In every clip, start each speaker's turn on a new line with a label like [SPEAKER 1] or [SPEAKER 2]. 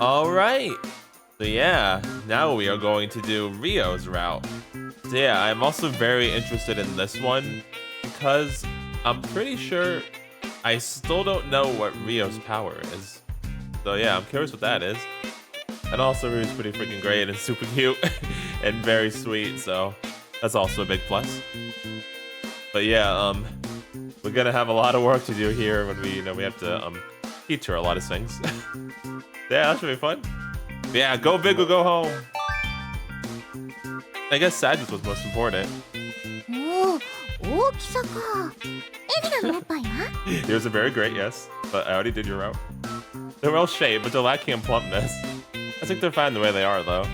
[SPEAKER 1] Alright. So yeah, now we are going to do Rio's route. So yeah, I'm also very interested in this one because I'm pretty sure I still don't know what Rio's power is. So yeah, I'm curious what that is. And also Rio's pretty freaking great and super cute and very sweet, so that's also a big plus. But yeah, we're gonna have a lot of work to do here when we have to teach her a lot of things. Yeah, that should be fun. Yeah, go big or go home. I guess Sadness was most important. Yours are very great, yes. But I already did your route. They're well shaped, but they're lacking in plumpness. I think they're fine the way they are, though.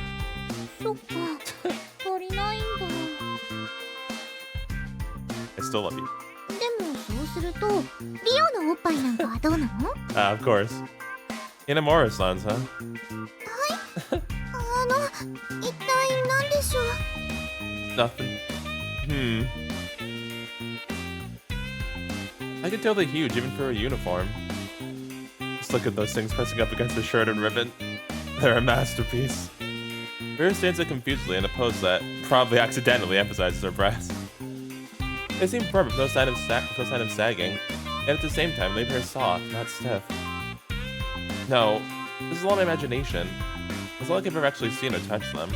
[SPEAKER 1] I still love you. Of course. Inamura-san's, huh? Nothing. I can tell they're huge even for a uniform. Just look at those things pressing up against the shirt and ribbon. They're a masterpiece. Rhea stands there confusedly in a pose that probably accidentally emphasizes her breasts. They seem firm with no sign of sagging, and at the same time leave her soft, not stiff. No, this is all my imagination. It's not like I've ever actually seen or touched them.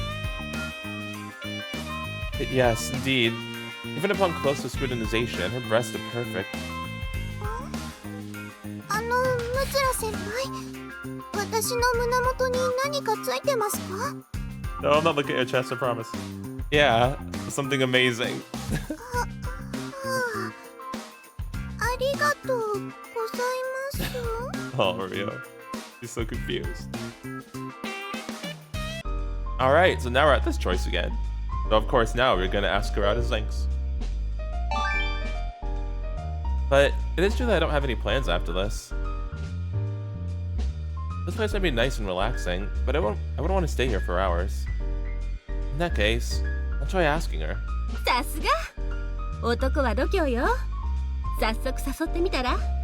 [SPEAKER 1] Yes, indeed. Even upon closer scrutinization, her breasts are perfect. No, I'm not looking at your chest, I promise. Yeah, something amazing. Oh, Rio. She's so confused. Alright, so now we're at this choice again. So of course now we're gonna ask her out as thanks. But it is true that I don't have any plans after this. This place might be nice and relaxing, but I wouldn't want to stay here for hours. In that case, I'll try asking her.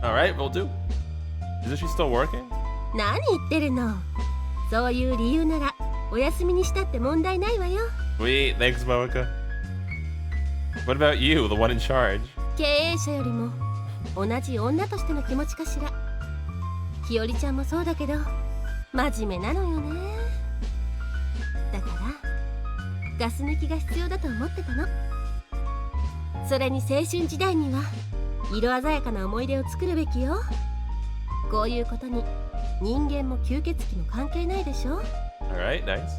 [SPEAKER 1] Alright, we'll do. Isn't she still working? Sweet, thanks, Moeka. What about you, the one in charge? Alright, nice.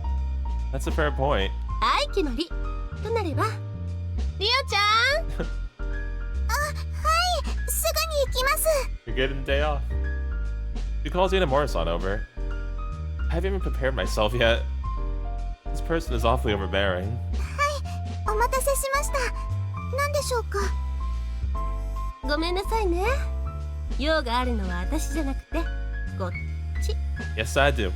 [SPEAKER 1] That's a fair point. You're getting the day off. She calls Inamura-san over. I haven't even prepared myself yet. This person is awfully overbearing. Yes, I do.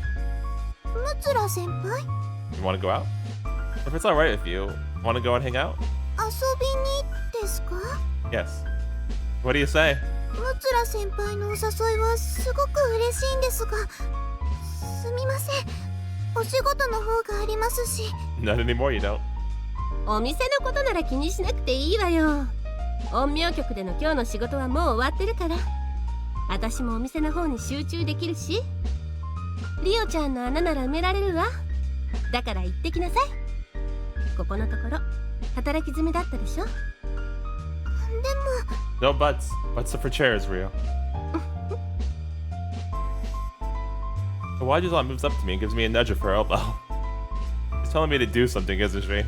[SPEAKER 1] You want to go out? If it's alright with you, want to go and hang out? Yes. What do you say? Not anymore, you don't. No buts. Butts are for chairs, Rio. Wajizan moves up to me and gives me a nudge of her elbow. She's telling me to do something, isn't she?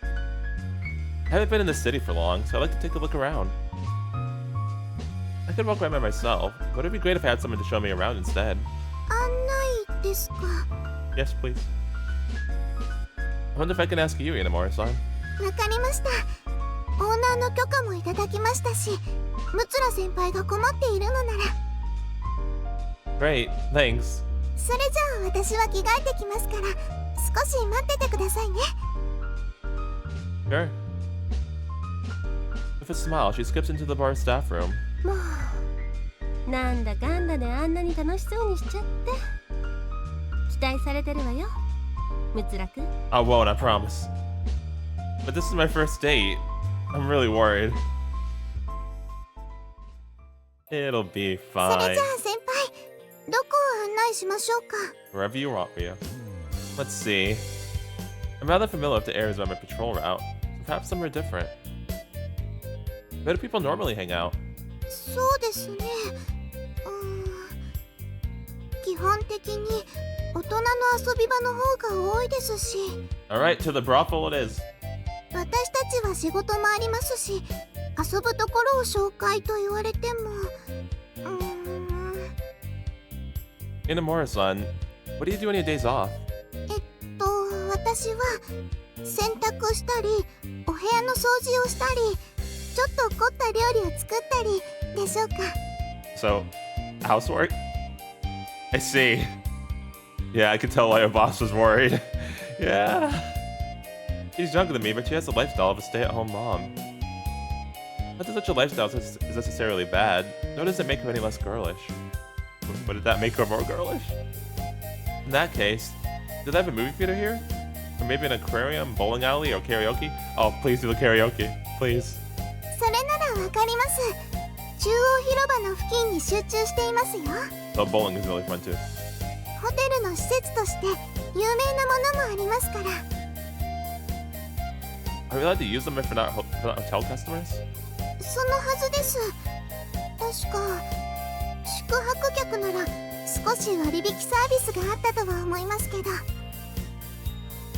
[SPEAKER 1] I haven't been in the city for long, so I'd like to take a look around. I could walk around by myself, but it'd be great if I had someone to show me around instead. Yes, please. I wonder if I can ask you, Inamura-san. Great, thanks. Sure. With a smile, she skips into the bar staff room.
[SPEAKER 2] 待されてるわよ、ムツラくん。
[SPEAKER 1] I won't, I promise. But this is my first date. I'm really worried. It'll be
[SPEAKER 3] それ
[SPEAKER 1] fine.
[SPEAKER 3] じゃあ先輩、どこを案内しましょうか。
[SPEAKER 1] Wherever you want, Rio. Let's see. I'm rather familiar with the areas on my patrol route, so perhaps somewhere different. Where do people normally hang out?
[SPEAKER 3] そうですね。基本的に大人の遊び場の方が多いですし。
[SPEAKER 1] Alright, to the brothel it is.
[SPEAKER 3] 私たちは仕事もありますし、遊ぶところを紹介と言われても。
[SPEAKER 1] Inamura-san, what do you do on your days off?
[SPEAKER 3] 私は洗濯したり、お部屋の掃除をしたり、ちょっと凝った料理を作ったりでしょうか。
[SPEAKER 1] So, housework? I see. Yeah, I could tell why your boss was worried. Yeah. She's younger than me, but she has the lifestyle of a stay-at-home mom. Not that such a lifestyle is necessarily bad, nor does it make her any less girlish. But did that make her more girlish? In that case, do they have a movie theater here? Or maybe an aquarium, bowling alley, or karaoke? Oh, please do the karaoke. Please.
[SPEAKER 3] それならわかります。中央広場の付近に集中していますよ。
[SPEAKER 1] Oh, bowling is really fun too.
[SPEAKER 3] ホテルの施設として有名なものもありますから。
[SPEAKER 1] Are we allowed to use them if we're not hotel customers?
[SPEAKER 3] そのはずです。確か宿泊客なら少し割引サービスがあったとは思いますけど。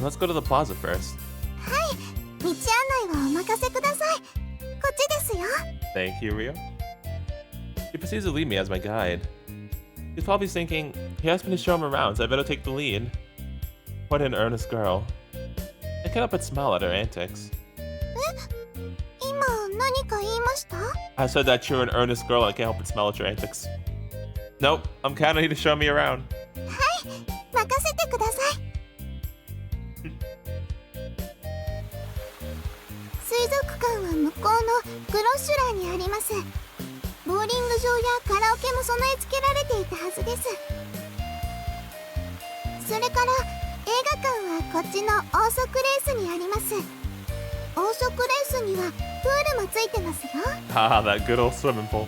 [SPEAKER 1] Let's go to the plaza first.
[SPEAKER 3] はい、道案内はお任せください。こっちですよ。
[SPEAKER 1] Thank you, Rio. He proceeds to lead me as my guide. He's probably thinking, he asked me to show him around, so I better take the lead. What an earnest girl. I cannot but smile at her antics.
[SPEAKER 3] 今何か言いました？
[SPEAKER 1] I said that you're an earnest girl and I can't help but smile at your antics. Nope, I'm counting on you to show me around.
[SPEAKER 3] はい、任せてください。水族館は向こうのグロッシュラーにあります。ボーリング場やカラオケも備え付けられていたはずです。それから映画館はこっちのオーソクレースにあります。オーソクレースにはプールもついてますよ。
[SPEAKER 1] Ah, that good old swimming pool.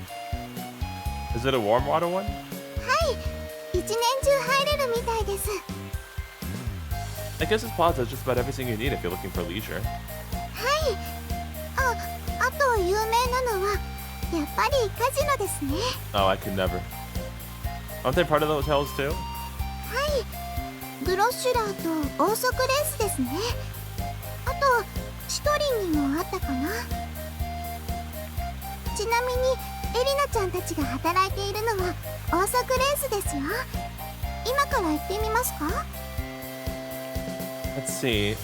[SPEAKER 1] Is it a warm water one?
[SPEAKER 3] はい、一年中入れるみたいです。
[SPEAKER 1] I guess this plaza is just about everything you need if you're looking for leisure.
[SPEAKER 3] はい。あと有名なのはやっぱりカジノですね。
[SPEAKER 1] Oh, I could never. Aren't they part of the hotels too?
[SPEAKER 3] はい、グロッシュラーとオーソクレースですね。あとシトリンにもあったかな。ちなみにエリナちゃんたちが働いているのはオーソクレースですよ。今から行ってみますか？
[SPEAKER 1] Let's see.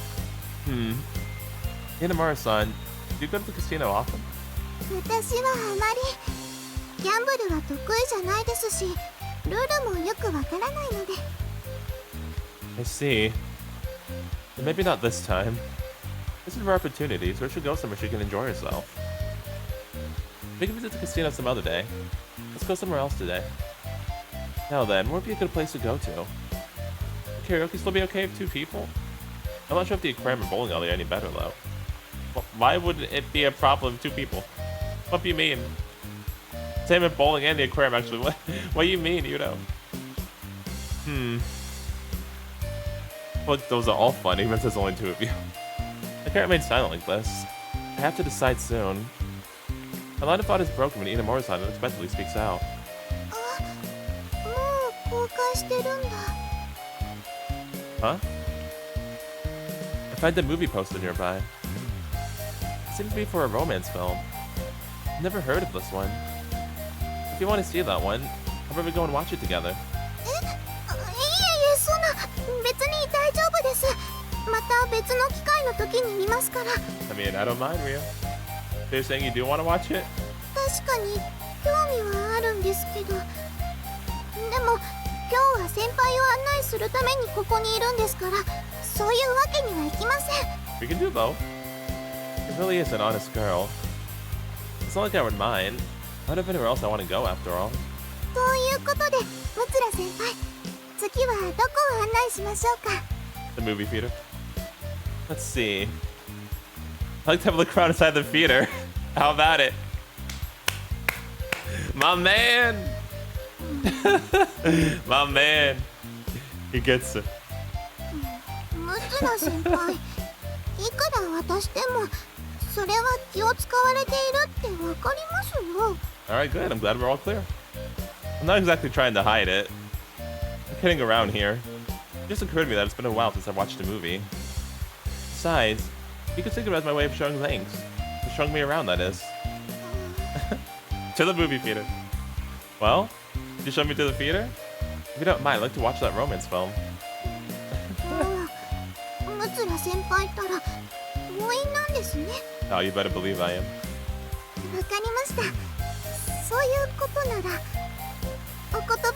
[SPEAKER 1] Inamura-san, do you go to the casino often?
[SPEAKER 3] 私はあまりギャンブルは得意じゃないですし、ルールもよくわからないので。
[SPEAKER 1] I see. But maybe not this time. This is her opportunity, so we should go somewhere she can enjoy herself. We can visit the casino some other day. Let's go somewhere else today. Now then, where would be a good place to go to? Would karaoke still be okay with 2 people? I'm not sure if the aquarium and bowling alley are any better though. Why would it be a problem with 2 people? What do you mean? Same with bowling and the aquarium actually. What do you mean, Yuuto? Well, those are all fun, even if there's only 2 of you. I can't remain silent like this. I have to decide soon. My line of thought is broken when Inamura-san unexpectedly speaks out.
[SPEAKER 3] もう公開してるんだ。
[SPEAKER 1] Huh? I find a movie poster nearby. It seems to be for a romance film. I've never heard of this one. If you want to see that one, how about we go and watch it together?
[SPEAKER 3] いえいえ、そんな別に大丈夫です。また別の機会の時に見ますから。
[SPEAKER 1] I mean, I don't mind, Rio. So you're saying you do want to watch it?
[SPEAKER 3] 確かに興味はあるんですけど、でも今日は先輩を案内するためにここにいるんですから、そういうわけにはいきません。
[SPEAKER 1] We can do both. It really is an honest girl. It's not like I would mind. I don't have anywhere else I want to go after all.
[SPEAKER 3] ということで、ムツラ先輩、次はどこを案内しましょうか。
[SPEAKER 1] The movie theater. Let's see. I like to have a look around inside the theater. How about it? My man! My man. He gets it.
[SPEAKER 3] ムツラ先輩、いくら渡してもそれは気を使われているってわかりますよ。
[SPEAKER 1] Alright, good. I'm glad we're all clear. I'm not exactly trying to hide it. I'm kidding around here. It just occurred to me that it's been a while since I watched a movie. Besides, you could think of it as my way of showing thanks. For showing me around, that is. To the movie theater. Well, did you show me to the theater? If you don't mind, I'd like to watch that romance film.
[SPEAKER 3] ムツラ先輩ったら強引なんですね。
[SPEAKER 1] Oh, you better believe I am.
[SPEAKER 3] わかりました。そういうことならお言葉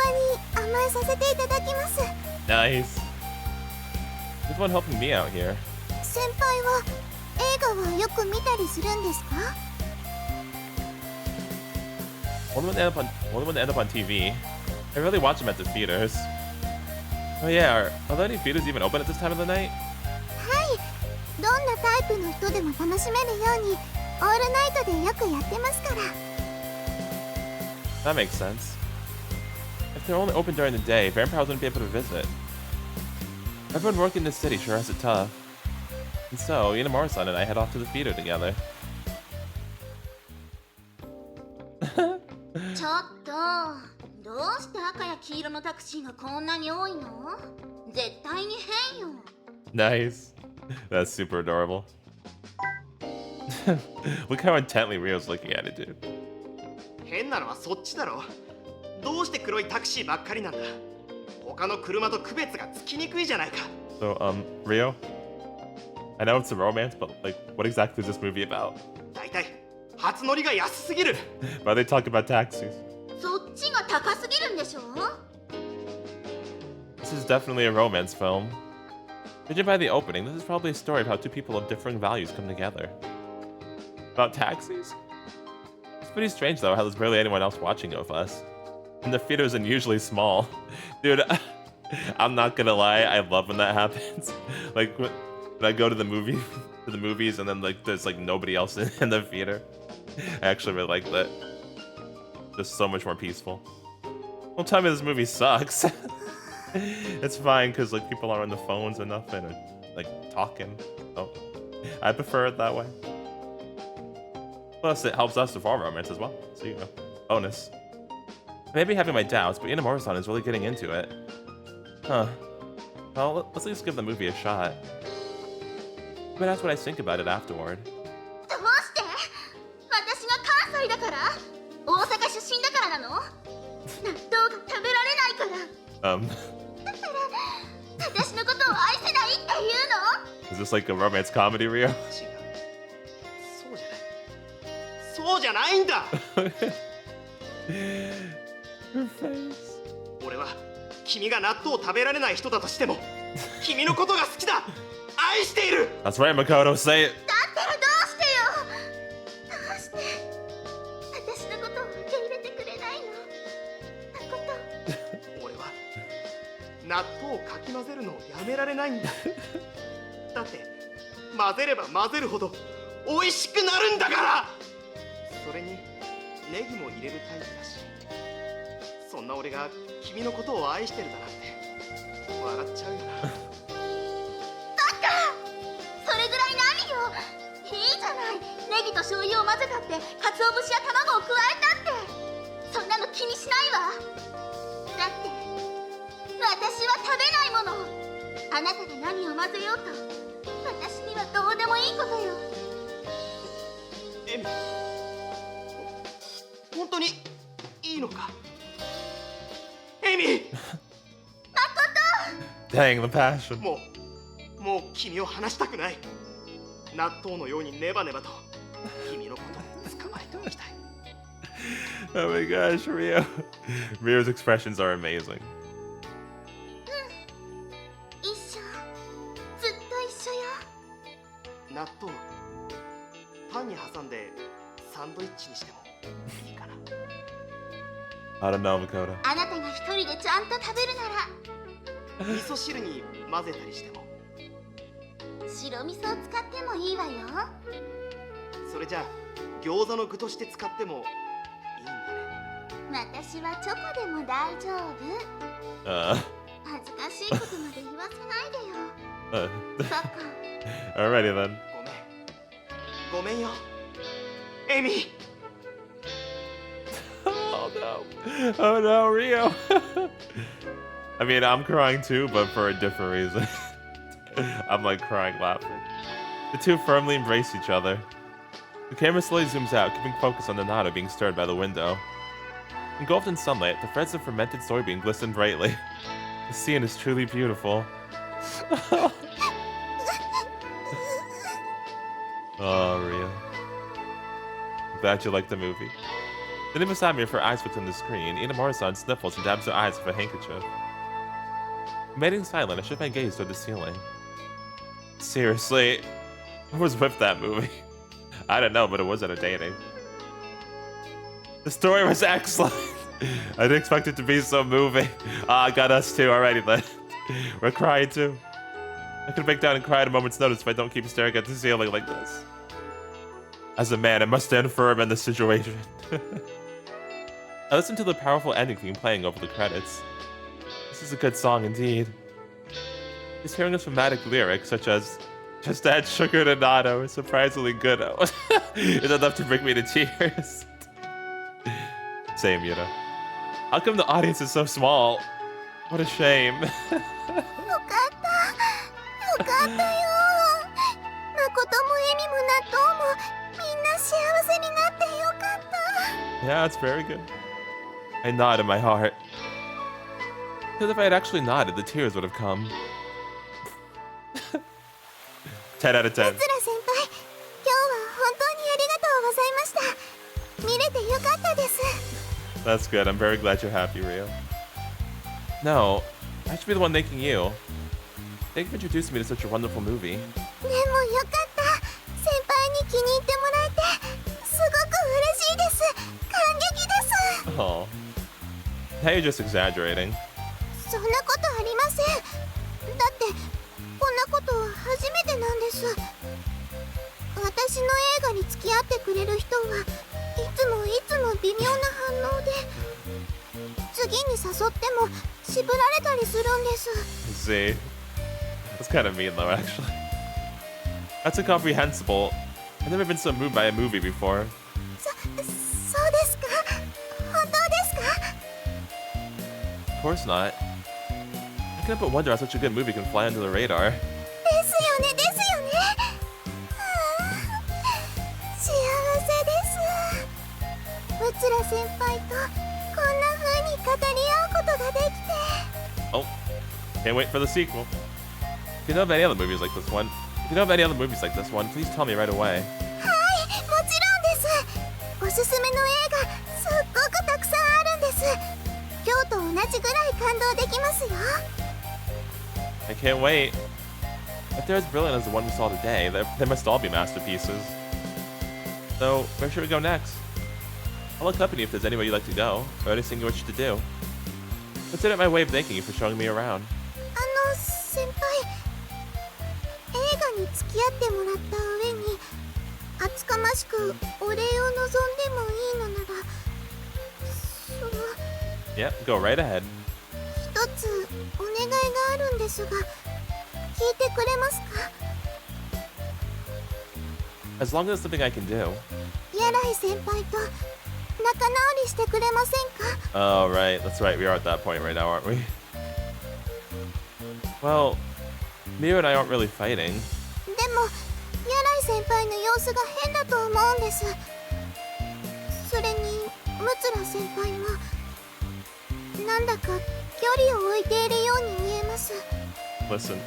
[SPEAKER 3] に甘えさせていただきます。
[SPEAKER 1] Nice. There's one helping me out here.
[SPEAKER 3] 先輩は映画はよく見たりするんですか？
[SPEAKER 1] Only when they end up on TV. I rarely watch them at the theaters. Oh yeah, are there any theaters even open at this time of the night?
[SPEAKER 3] はい、どんなタイプの人でも楽しめるようにオールナイトでよくやってますから。
[SPEAKER 1] That makes sense. If they're only open during the day, vampires wouldn't be able to visit. Everyone working in this city sure has it tough. And so, Inamura-san and I head off to the theater together.
[SPEAKER 2] ちょっと、どうして赤や黄色のタクシーがこんなに多いの？絶対に変よ。
[SPEAKER 1] Nice. That's super adorable. Look how intently Rio's looking at it, dude.
[SPEAKER 4] 変なのはそっちだろ。どうして黒いタクシーばっかりなんだ。他の車と区別がつきにくいじゃないか。
[SPEAKER 1] So, Rio? I know it's a romance, but, like, what exactly is this movie about?
[SPEAKER 4] だいたい初乗りが安すぎる。
[SPEAKER 1] Why they talk about taxis?
[SPEAKER 2] そっちが高すぎるんでしょ？
[SPEAKER 1] This is definitely a romance film. Judging by the opening, this is probably a story of how two people of differing values come together. About taxis? It's pretty strange, though, how there's barely anyone else watching of us. And the theater is unusually small. Dude, I'm not gonna lie, I love when that happens. Like, when I go to the movies, and then, like, there's, like, nobody else in the theater. I actually really like that. Just so much more peaceful. Don't tell me this movie sucks. It's fine, because, like, people are on the phones or nothing, or, like, talking. Oh, I prefer it that way. Plus, it helps us to form romance as well. So, you know, bonus. Maybe having my doubts, but Inamura-san is really getting into it. Huh. Well, let's at least give the movie a shot. But that's what I think about it afterward.
[SPEAKER 2] どうして？私が関西だから？大阪出身だからなの？納豆が食べられないから。だから私のことを愛せないって言うの？
[SPEAKER 1] Is this like a romance comedy, Rio?
[SPEAKER 4] 違う。そうじゃないんだ。
[SPEAKER 1] Her face.
[SPEAKER 4] 俺は君が納豆を食べられない人だとしても、君のことが好きだ。愛している。
[SPEAKER 1] That's right, Makoto. Say it.
[SPEAKER 2] だったらどうしてよ？どうして私のことを受け入れてくれないの？
[SPEAKER 4] 俺は納豆をかき混ぜるのをやめられないんだ。だって混ぜれば混ぜるほど美味しくなるんだから。それにネギも入れるタイプだし、そんな俺が君のことを愛してるだなんて笑っちゃうよな。
[SPEAKER 2] それぐらい何よ？いいじゃない。ネギと醤油を混ぜたって鰹節や卵を加えたってそんなの気にしないわ。だって私は食べないもの。あなたが何を混ぜようと私にはどうでもいいことよ。
[SPEAKER 4] エミ、本当にいいのか？エミ。
[SPEAKER 1] Dang, the passion.
[SPEAKER 4] もう君を離したくない。納豆のようにネバネバと君のことを捕まえておきたい。
[SPEAKER 1] Oh my gosh, Rio. Rio's expressions are amazing.
[SPEAKER 2] 一緒。ずっと一緒よ。
[SPEAKER 4] 納豆パンに挟んでサンドイッチにしてもいいかな。
[SPEAKER 1] I don't know, Makoto.
[SPEAKER 2] あなたが一人でちゃんと食べるなら
[SPEAKER 4] 味噌汁に混ぜたりしても。
[SPEAKER 2] 白味噌を使ってもいいわよ。
[SPEAKER 4] それじゃあ餃子の具として使ってもいいんだね。
[SPEAKER 2] 私はチョコでも大丈夫。恥ずかしいことまで言わせないでよ。そっか。
[SPEAKER 1] Alrighty then.
[SPEAKER 4] ごめんよエミ。
[SPEAKER 1] Oh no. Oh no, Rio. I mean, I'm crying too, but for a different reason. I'm like crying laughing. The two firmly embrace each other. The camera slowly zooms out, keeping focus on the nada being stirred by the window. Engulfed in sunlight, the threads of fermented soybean glisten brightly. The scene is truly beautiful. Oh, Rio. I'm glad you liked the movie. Sitting beside me with her eyes fixed on the screen, Inamura-san sniffles and dabs her eyes with a handkerchief. Remaining silent, I shift my gaze toward the ceiling. Seriously, who was with that movie? I don't know, but it was entertaining. The story was excellent. I didn't expect it to be so moving. Ah, got us too already then. We're crying too. I could break down and cry at a moment's notice if I don't keep staring at the ceiling like this. As a man, I must stand firm in this situation. I listened to the powerful ending theme playing over the credits. This is a good song indeed. Just hearing a thematic lyric such as "Just add sugar to natto" is surprisingly good. It's enough to bring me to tears. Same, you know. How come the audience is so small? What a shame.
[SPEAKER 3] よかったよかったよ。誠もエミも納豆もみんな幸せになってよかった。
[SPEAKER 1] Yeah, it's very good. I nod in my heart. Because if I had actually nodded, the tears would have come. 10 out of 10.
[SPEAKER 3] ムツラ先輩、今日は本当にありがとうございました。見れてよかったです。
[SPEAKER 1] That's good. I'm very glad you're happy, Rio. No, I should be the one thanking you. Thank you for introducing me to such a wonderful movie.
[SPEAKER 3] でもよかった。先輩に気に入ってもらえてすごく嬉しいです。感激です。
[SPEAKER 1] Oh. Now you're just exaggerating.
[SPEAKER 3] そんなことありません。だってこんなこと初めてなんです。私の映画に付き合ってくれる人はいつも微妙な反応で、次に誘っても渋られたりするんです。
[SPEAKER 1] See? That's kind of mean though, actually. That's incomprehensible. I've never been so moved by a movie before.
[SPEAKER 3] そうですか？本当ですか？
[SPEAKER 1] Of course not. I can't but wonder how such a good movie can fly under the radar.
[SPEAKER 3] ですよねですよね。幸せです。ムツラ先輩とこんな風に語り合うことができて。
[SPEAKER 1] Oh, can't wait for the sequel. If you know of any other movies like this one, please tell me right away.
[SPEAKER 3] はい、もちろんです。おすすめの映画すっごくたくさんあるんです。今日と同じぐらい感動できますよ。
[SPEAKER 1] I can't wait. If they're as brilliant as the one we saw today, they must all be masterpieces. So, where should we go next? I'll accompany you if there's anywhere you'd like to go, or anything you wish to do. Consider it my way of thanking you for showing me around.
[SPEAKER 3] 先輩、映画に付き合ってもらった上に厚かましくお礼を望んでもいいのなら、
[SPEAKER 1] Yep, go right ahead.
[SPEAKER 3] 一つお願いがあるんですが、聞いてくれますか？
[SPEAKER 1] As long as it's something I can do.
[SPEAKER 3] 柳井先輩と仲直りしてくれませんか？
[SPEAKER 1] Oh, right. That's right. We are at that point right now, aren't we? Well, Miu and I aren't really fighting.
[SPEAKER 3] でも柳井先輩の様子が変だと思うんです。それにムツラ先輩もなんだか距離を置いているように見えます。
[SPEAKER 1] Listen.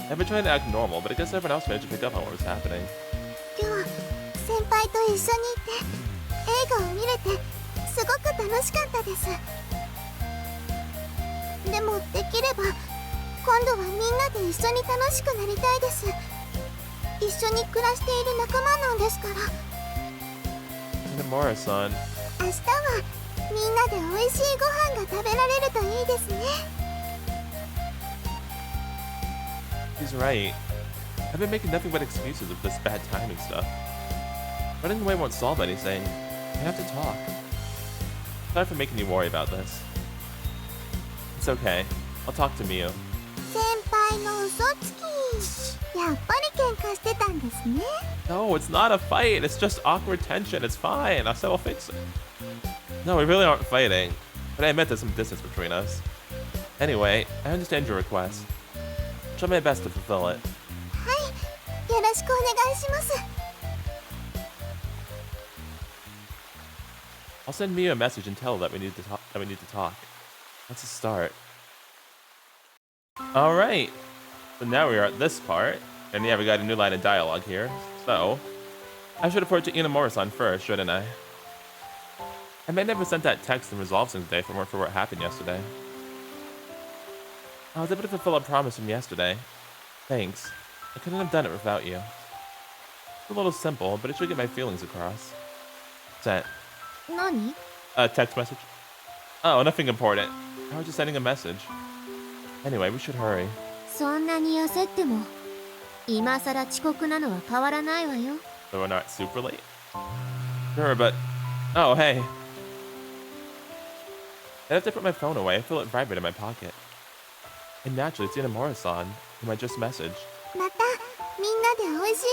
[SPEAKER 1] I've been trying to act normal, but I guess everyone else managed to pick up on what was happening.
[SPEAKER 3] 今日先輩と一緒にいて映画を見れてすごく楽しかったです。でもできれば今度はみんなで一緒に楽しくなりたいです。一緒に暮らしている仲間なんですから。
[SPEAKER 1] Annihilated-san.
[SPEAKER 3] 明日はみんなで美味しいご飯が食べられるといいですね。
[SPEAKER 1] He's right. I've been making nothing but excuses of this bad timing stuff. Running away won't solve anything. I have to talk. Sorry for making you worry about this. It's okay. I'll talk to Miu.
[SPEAKER 3] 先輩の嘘つき。やっぱり喧嘩してたんですね。
[SPEAKER 1] No, it's not a fight. It's just awkward tension. It's fine. I said I'll fix it. No, we really aren't fighting. But I admit there's some distance between us. Anyway, I understand your request. I'll try my best to fulfill it.
[SPEAKER 3] はい、よろしくお願いします。
[SPEAKER 1] I'll send Miu a message and tell her that we need to talk. That's a start. All right. So now we are at this part, and yeah, we got a new line of dialogue here. So I should report to Inamura-san first, shouldn't I? I may never sent that text and resolve things today for what happened yesterday. I was able to fulfill a promise from yesterday. Thanks. I couldn't have done it without you. It's a little simple, but it should get my feelings across. Sent.
[SPEAKER 3] 何？
[SPEAKER 1] Text message. Oh, nothing important. I was just sending a message. Anyway, we should hurry.
[SPEAKER 3] そんなに焦っても、今さら遅刻なのは変わらないわよ。
[SPEAKER 1] So we're not super late? Sure, but... Oh, hey. I have to put my phone away. I feel it vibrate in my pocket. And naturally, it's Inamura-san, whom I just messaged.
[SPEAKER 3] またみんなで美味しい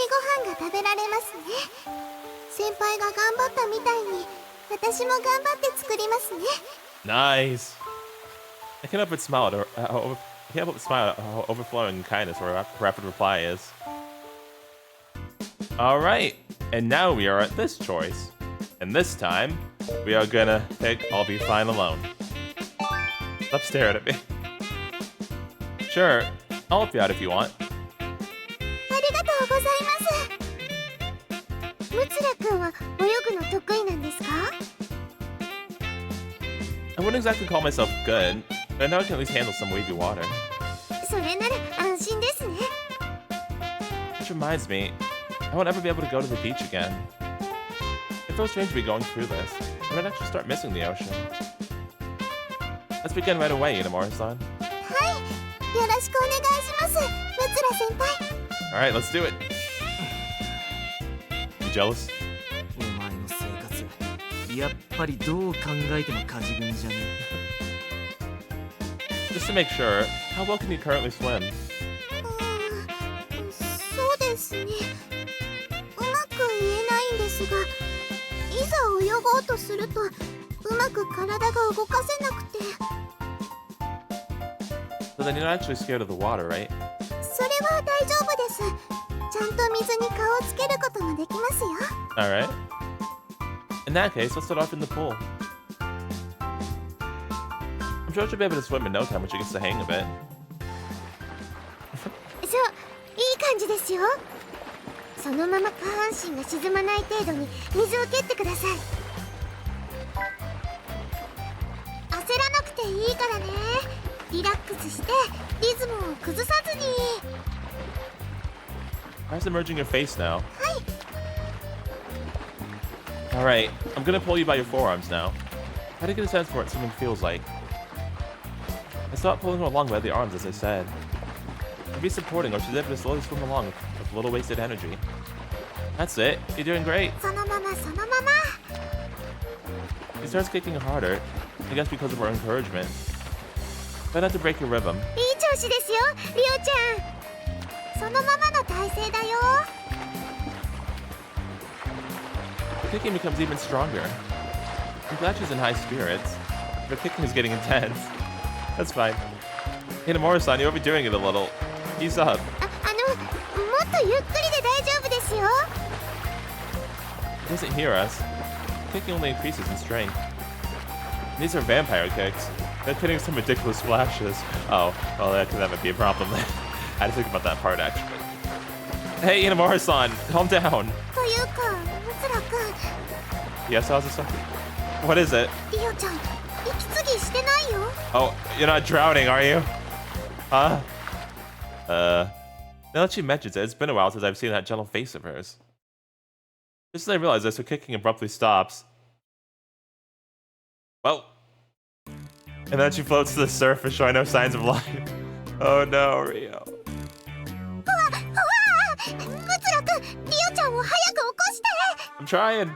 [SPEAKER 3] ご飯が食べられますね。先輩が頑張ったみたいに私も頑張って作りますね。
[SPEAKER 1] Nice. I can't help but smile at how overflowing kindness her rapid reply is. All right, and now we are at this choice, and this time we are gonna pick "I'll Be Fine Alone." Stop staring at me. Sure, I'll help you out if you want.
[SPEAKER 3] ありがとうございます。ムツラ君は泳ぐの得意なんですか？
[SPEAKER 1] I wouldn't exactly call myself good, but I know I can at least handle some wavy water.
[SPEAKER 3] それなら安心ですね。
[SPEAKER 1] Which reminds me, I won't ever be able to go to the beach again. It feels strange to be going through this, but I'd actually start missing the ocean. Let's begin right away, Inamura-san.
[SPEAKER 3] はい、よろしくお願いします。ムツラ先輩。
[SPEAKER 1] Alright, let's do it. You jealous?
[SPEAKER 5] お前の生活やっぱりどう考えても勝ち組じゃね
[SPEAKER 1] Just to make sure, how well can you currently swim?
[SPEAKER 3] そうですね。うまく言えないんですが、いざ泳ごうとするとうまく体が動かせなくて。
[SPEAKER 1] So then you're not actually scared of the water, right?
[SPEAKER 3] それは大丈夫です。ちゃんと水に顔をつけることもできますよ。
[SPEAKER 1] Alright. In that case, let's start off in the pool. I'm sure she'll be able to swim in no time when she gets the hang of it.
[SPEAKER 3] そう、いい感じですよ。そのまま下半身が沈まない程度に水を蹴ってください。焦らなくていいからね。リラックスしてリズムを崩さずに。
[SPEAKER 1] Why is it merging your face now?
[SPEAKER 3] はい。
[SPEAKER 1] Alright, I'm gonna pull you by your forearms now. Try to get a sense for what swimming feels like. I start pulling her along by the arms as I said. I'll be supporting her, she's able to slowly swim along with little wasted energy. That's it, you're doing great.
[SPEAKER 3] そのままそのまま。
[SPEAKER 1] She starts kicking harder, I guess because of her encouragement. Try not to break your rhythm.
[SPEAKER 3] いい調子ですよ、リオちゃん。そのままの体勢だよ。
[SPEAKER 1] The kicking becomes even stronger. I'm glad she's in high spirits. The kicking is getting intense. That's fine. Inamura-san, you're overdoing it a little. Ease up.
[SPEAKER 3] もっとゆっくりで大丈夫ですよ。
[SPEAKER 1] He doesn't hear us. Kicking only increases in strength. These are vampire kicks. They're hitting some ridiculous splashes. Oh, well, that might be a problem then. I had to think about that part, actually. Hey, Inamura-san, calm down.
[SPEAKER 3] というか、ムツラ君。
[SPEAKER 1] Yes, how's this? What is it?
[SPEAKER 3] リオちゃん、息継ぎしてないよ。
[SPEAKER 1] Oh, you're not drowning, are you? Huh? Now that she mentions it, it's been a while since I've seen that gentle face of hers. Just as I realize this, her kicking abruptly stops. Well. And then she floats to the surface, showing no signs of life. Oh no, Rio.
[SPEAKER 3] らくん、リオちゃんを早く起こして。
[SPEAKER 1] I'm trying.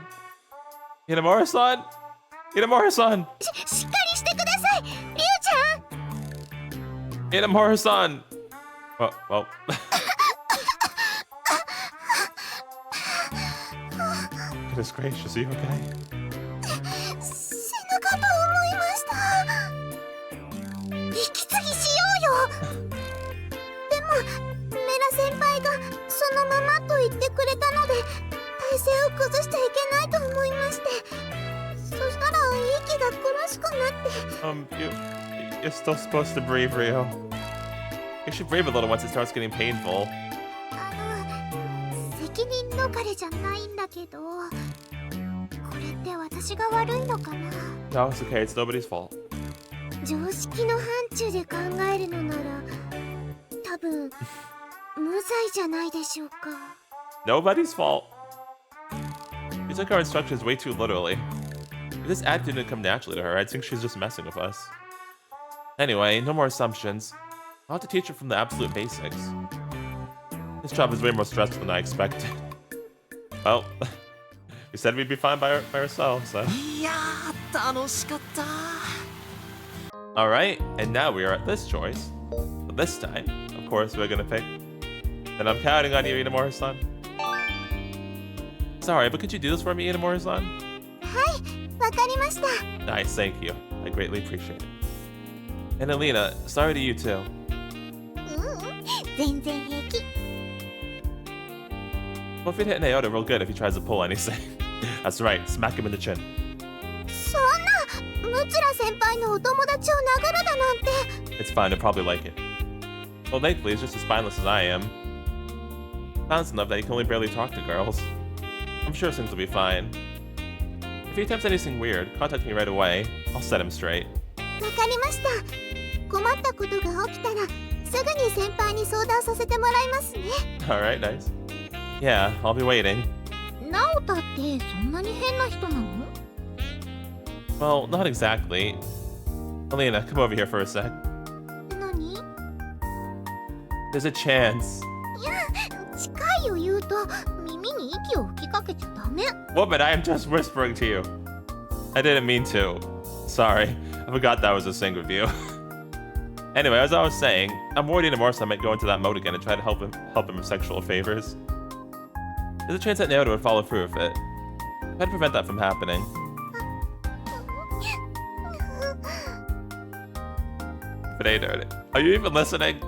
[SPEAKER 1] Inamura-san. Inamura-san.
[SPEAKER 3] しっかりしてください、リオちゃん。
[SPEAKER 1] Inamura-san. Well. Goodness gracious, are you okay?
[SPEAKER 3] 死ぬかと思いました。息継ぎしようよ。でもメラ先輩がそのままと言ってくれたので体勢を崩しちゃいけないと思いまして、そしたら息が苦しくなって。
[SPEAKER 1] You're still supposed to breathe, Rio. You should breathe a little once it starts getting painful.
[SPEAKER 3] 責任逃れじゃないんだけど、これって私が悪いのかな。
[SPEAKER 1] No, it's okay. It's nobody's fault.
[SPEAKER 3] 常識の範疇で考えるのなら多分無罪じゃないでしょうか。
[SPEAKER 1] Nobody's fault. We took our instructions way too literally. If this attitude didn't come naturally to her, I'd think she's just messing with us. Anyway, no more assumptions. I'll have to teach her from the absolute basics. This job is way more stressful than I expected. Well, we said we'd be fine by ourselves, so.
[SPEAKER 5] いやー、楽しかった。
[SPEAKER 1] Alright, and now we are at this choice. But this time, of course, we're gonna pick. And I'm counting on you, Inamura-san. Sorry, but could you do this for me, Inamura-san?
[SPEAKER 3] はい、わかりました。
[SPEAKER 1] Nice, thank you. I greatly appreciate it. And Alina, sorry to you too.
[SPEAKER 3] 全然平気。
[SPEAKER 1] Well, if you'd hit Naota real good if he tries to pull anything. That's right, smack him in the chin.
[SPEAKER 3] そんな、ムツラ先輩のお友達を殴るだなんて。
[SPEAKER 1] It's fine, he'll probably like it. Well, thankfully, he's just as spineless as I am. Sounds enough that he can only barely talk to girls. I'm sure things will be fine. If he attempts anything weird, contact me right away. I'll set him straight.
[SPEAKER 3] わかりました。困ったことが起きたらすぐに先輩に相談させてもらいますね。
[SPEAKER 1] Alright, nice. Yeah, I'll be waiting.
[SPEAKER 3] ナオタってそんなに変な人なの？
[SPEAKER 1] Well, not exactly. Alina, come over here for a sec.
[SPEAKER 3] 何？
[SPEAKER 1] There's a chance.
[SPEAKER 3] いや、近いよ言うと耳に息を吹きかけちゃダメ。
[SPEAKER 1] Woman, I am just whispering to you. I didn't mean to. Sorry, I forgot that was a thing with you. Anyway, as I was saying, I'm worried Inamura-san might go into that mode again and try to help him with sexual favors. There's a chance that Naota would follow through with it. Try to prevent that from happening. But hey, Naota, are you even listening?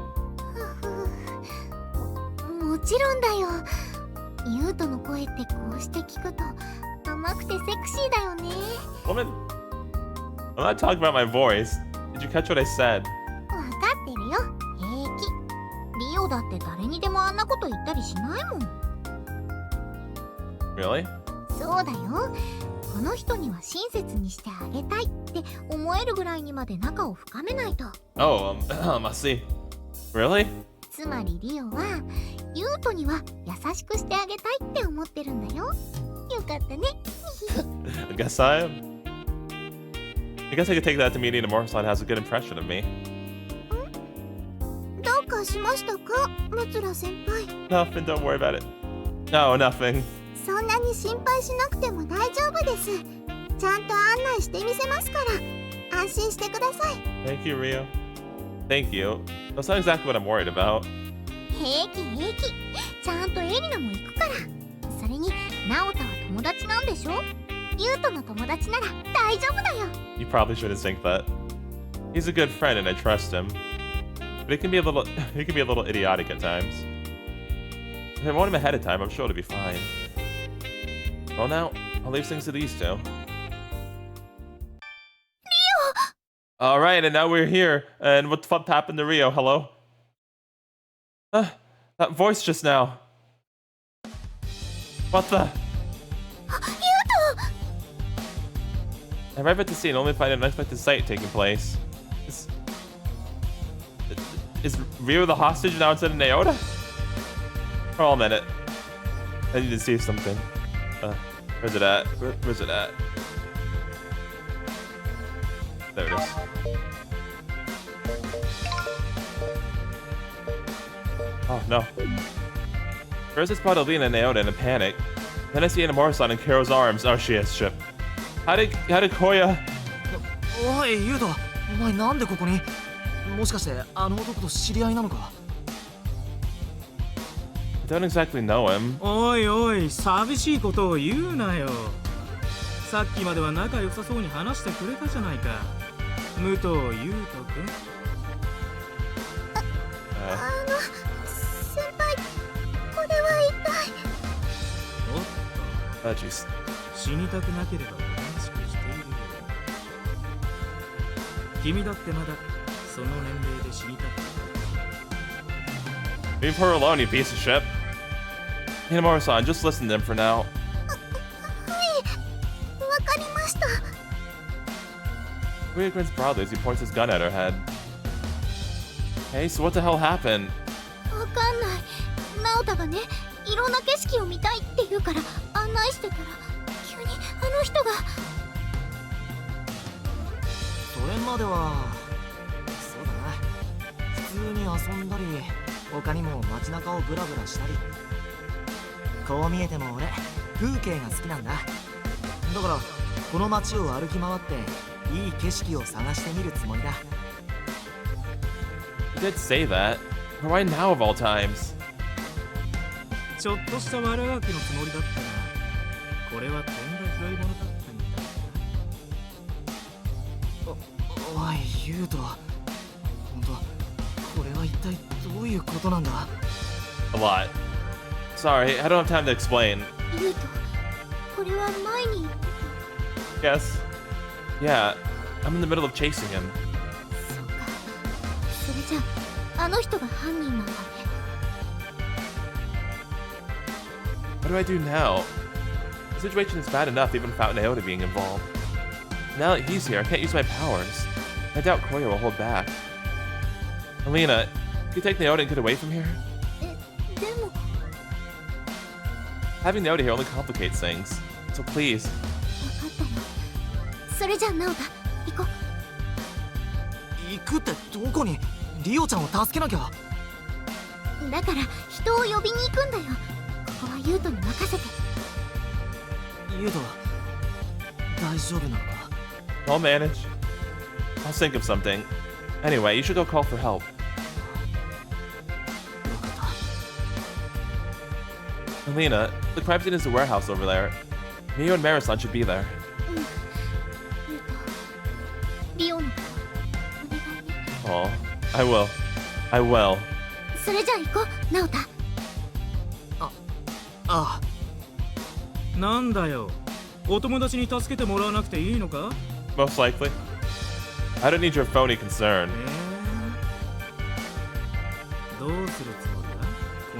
[SPEAKER 3] もちろんだよ。ユウトの声ってこうして聞くと甘くてセクシーだよね。
[SPEAKER 1] Woman, I'm not talking about my voice. Did you catch what I said?
[SPEAKER 3] わかってるよ。平気。リオだって誰にでもあんなこと言ったりしないもん。
[SPEAKER 1] Really?
[SPEAKER 3] そうだよ。この人には親切にしてあげたいって思えるぐらいにまで仲を深めないと。
[SPEAKER 1] Oh, I see. Really?
[SPEAKER 3] つまりリオはユウトには優しくしてあげたいって思ってるんだよ。よかったね。
[SPEAKER 1] I guess I am. I guess I could take that to mean Inamura-san has a good impression of me.
[SPEAKER 3] どうかしましたか、ムツラ先輩。
[SPEAKER 1] Nothing, don't worry about it. No, nothing.
[SPEAKER 3] そんなに心配しなくても大丈夫です。ちゃんと案内してみせますから安心してください。
[SPEAKER 1] Thank you, Rio. Thank you. That's not exactly what I'm worried about.
[SPEAKER 3] 平気平気。ちゃんとエリナも行くから。それにナオタは友達なんでしょ。ユウトの友達なら大丈夫だよ。
[SPEAKER 1] You probably shouldn't think that. He's a good friend and I trust him. But he can be a little idiotic at times. If I warn him ahead of time, I'm sure it'll be fine. Well now, I'll leave things to these two. Alright, and now we're here. And what the fuck happened to Rio? Hello? That voice just now. What the? I arrive at the scene only to find an unexpected sight taking place. Is Rio the hostage now instead of Naota? Hold on a minute. I need to see something. Where's it at? Where's it at? There it is. Oh no. First I spot Alina and Naota in a panic. Then I see Anamora-san in Karo's arms. Oh, she has ship. How did Koya...
[SPEAKER 5] おいユウト、お前なんでここに？もしかしてあの男と知り合いなのか？
[SPEAKER 1] I don't exactly know him.
[SPEAKER 6] おいおい、寂しいことを言うなよ。さっきまでは仲良さそうに話してくれたじゃないか。武藤優斗くん。
[SPEAKER 3] 先輩、これは一体。
[SPEAKER 6] おっ
[SPEAKER 1] Oh, jeez.
[SPEAKER 6] と、死にたくなければおとなしくしているよ。君だってまだその年齢で死にたくない。
[SPEAKER 1] Leave her alone, you piece of shit. Anamora-san, just listen to him for now.
[SPEAKER 3] はい、わかりました。
[SPEAKER 1] Koya grins proudly as he points his gun at her head. Hey, so what the hell happened?
[SPEAKER 3] わかんない。ナオタがね、いろんな景色を見たいって言うから案内してたら、急にあの人が。
[SPEAKER 5] それまではそうだな。普通に遊んだり、他にも街中をブラブラしたり。こう見えても俺、風景が好きなんだ。だからこの街を歩き回っていい景色を探してみるつもりだ。
[SPEAKER 1] You did say that. But why now of all times?
[SPEAKER 6] ちょっとした悪ガキのつもりだったが、これはとんだ拾い物だったみたいだ。
[SPEAKER 5] おいユウト、本当これは一体どういうことなんだ？
[SPEAKER 1] A lot. Sorry, I don't have time to explain.
[SPEAKER 3] ユウト、これは前に言ってた。
[SPEAKER 1] Yes. Yeah, I'm in the middle of chasing him.
[SPEAKER 3] そうか。それじゃあの人が犯人なんだね。
[SPEAKER 1] What do I do now? The situation is bad enough even without Naota being involved. Now that he's here, I can't use my powers. I doubt Koya will hold back. Alina, can you take Naota and get away from here?
[SPEAKER 3] でも
[SPEAKER 1] Having Naota here only complicates things. So please.
[SPEAKER 3] 分かったよ。それじゃあナオタ、行こ
[SPEAKER 5] 行くってどこに？リオちゃんを助けなきゃ。
[SPEAKER 3] う。だから人を呼びに行くんだよ。ここはユウトに任せて。
[SPEAKER 5] ユウト、大丈夫なのか？
[SPEAKER 1] I'll manage. I'll think of something. Anyway, you should go call for help.
[SPEAKER 5] 分かった。
[SPEAKER 1] Alina, the crime scene is the warehouse over there. Mio and Marasan should be there.
[SPEAKER 3] ユウト、リオのことお願いね。
[SPEAKER 1] Oh, I will. I will.
[SPEAKER 3] それじゃあ行こう、ナオタ。
[SPEAKER 5] ああ、
[SPEAKER 6] なんだよ、お友達に助けてもらわなくていいのか？
[SPEAKER 1] Most likely. I don't need your phony concern.
[SPEAKER 6] どうするつもりだ？こ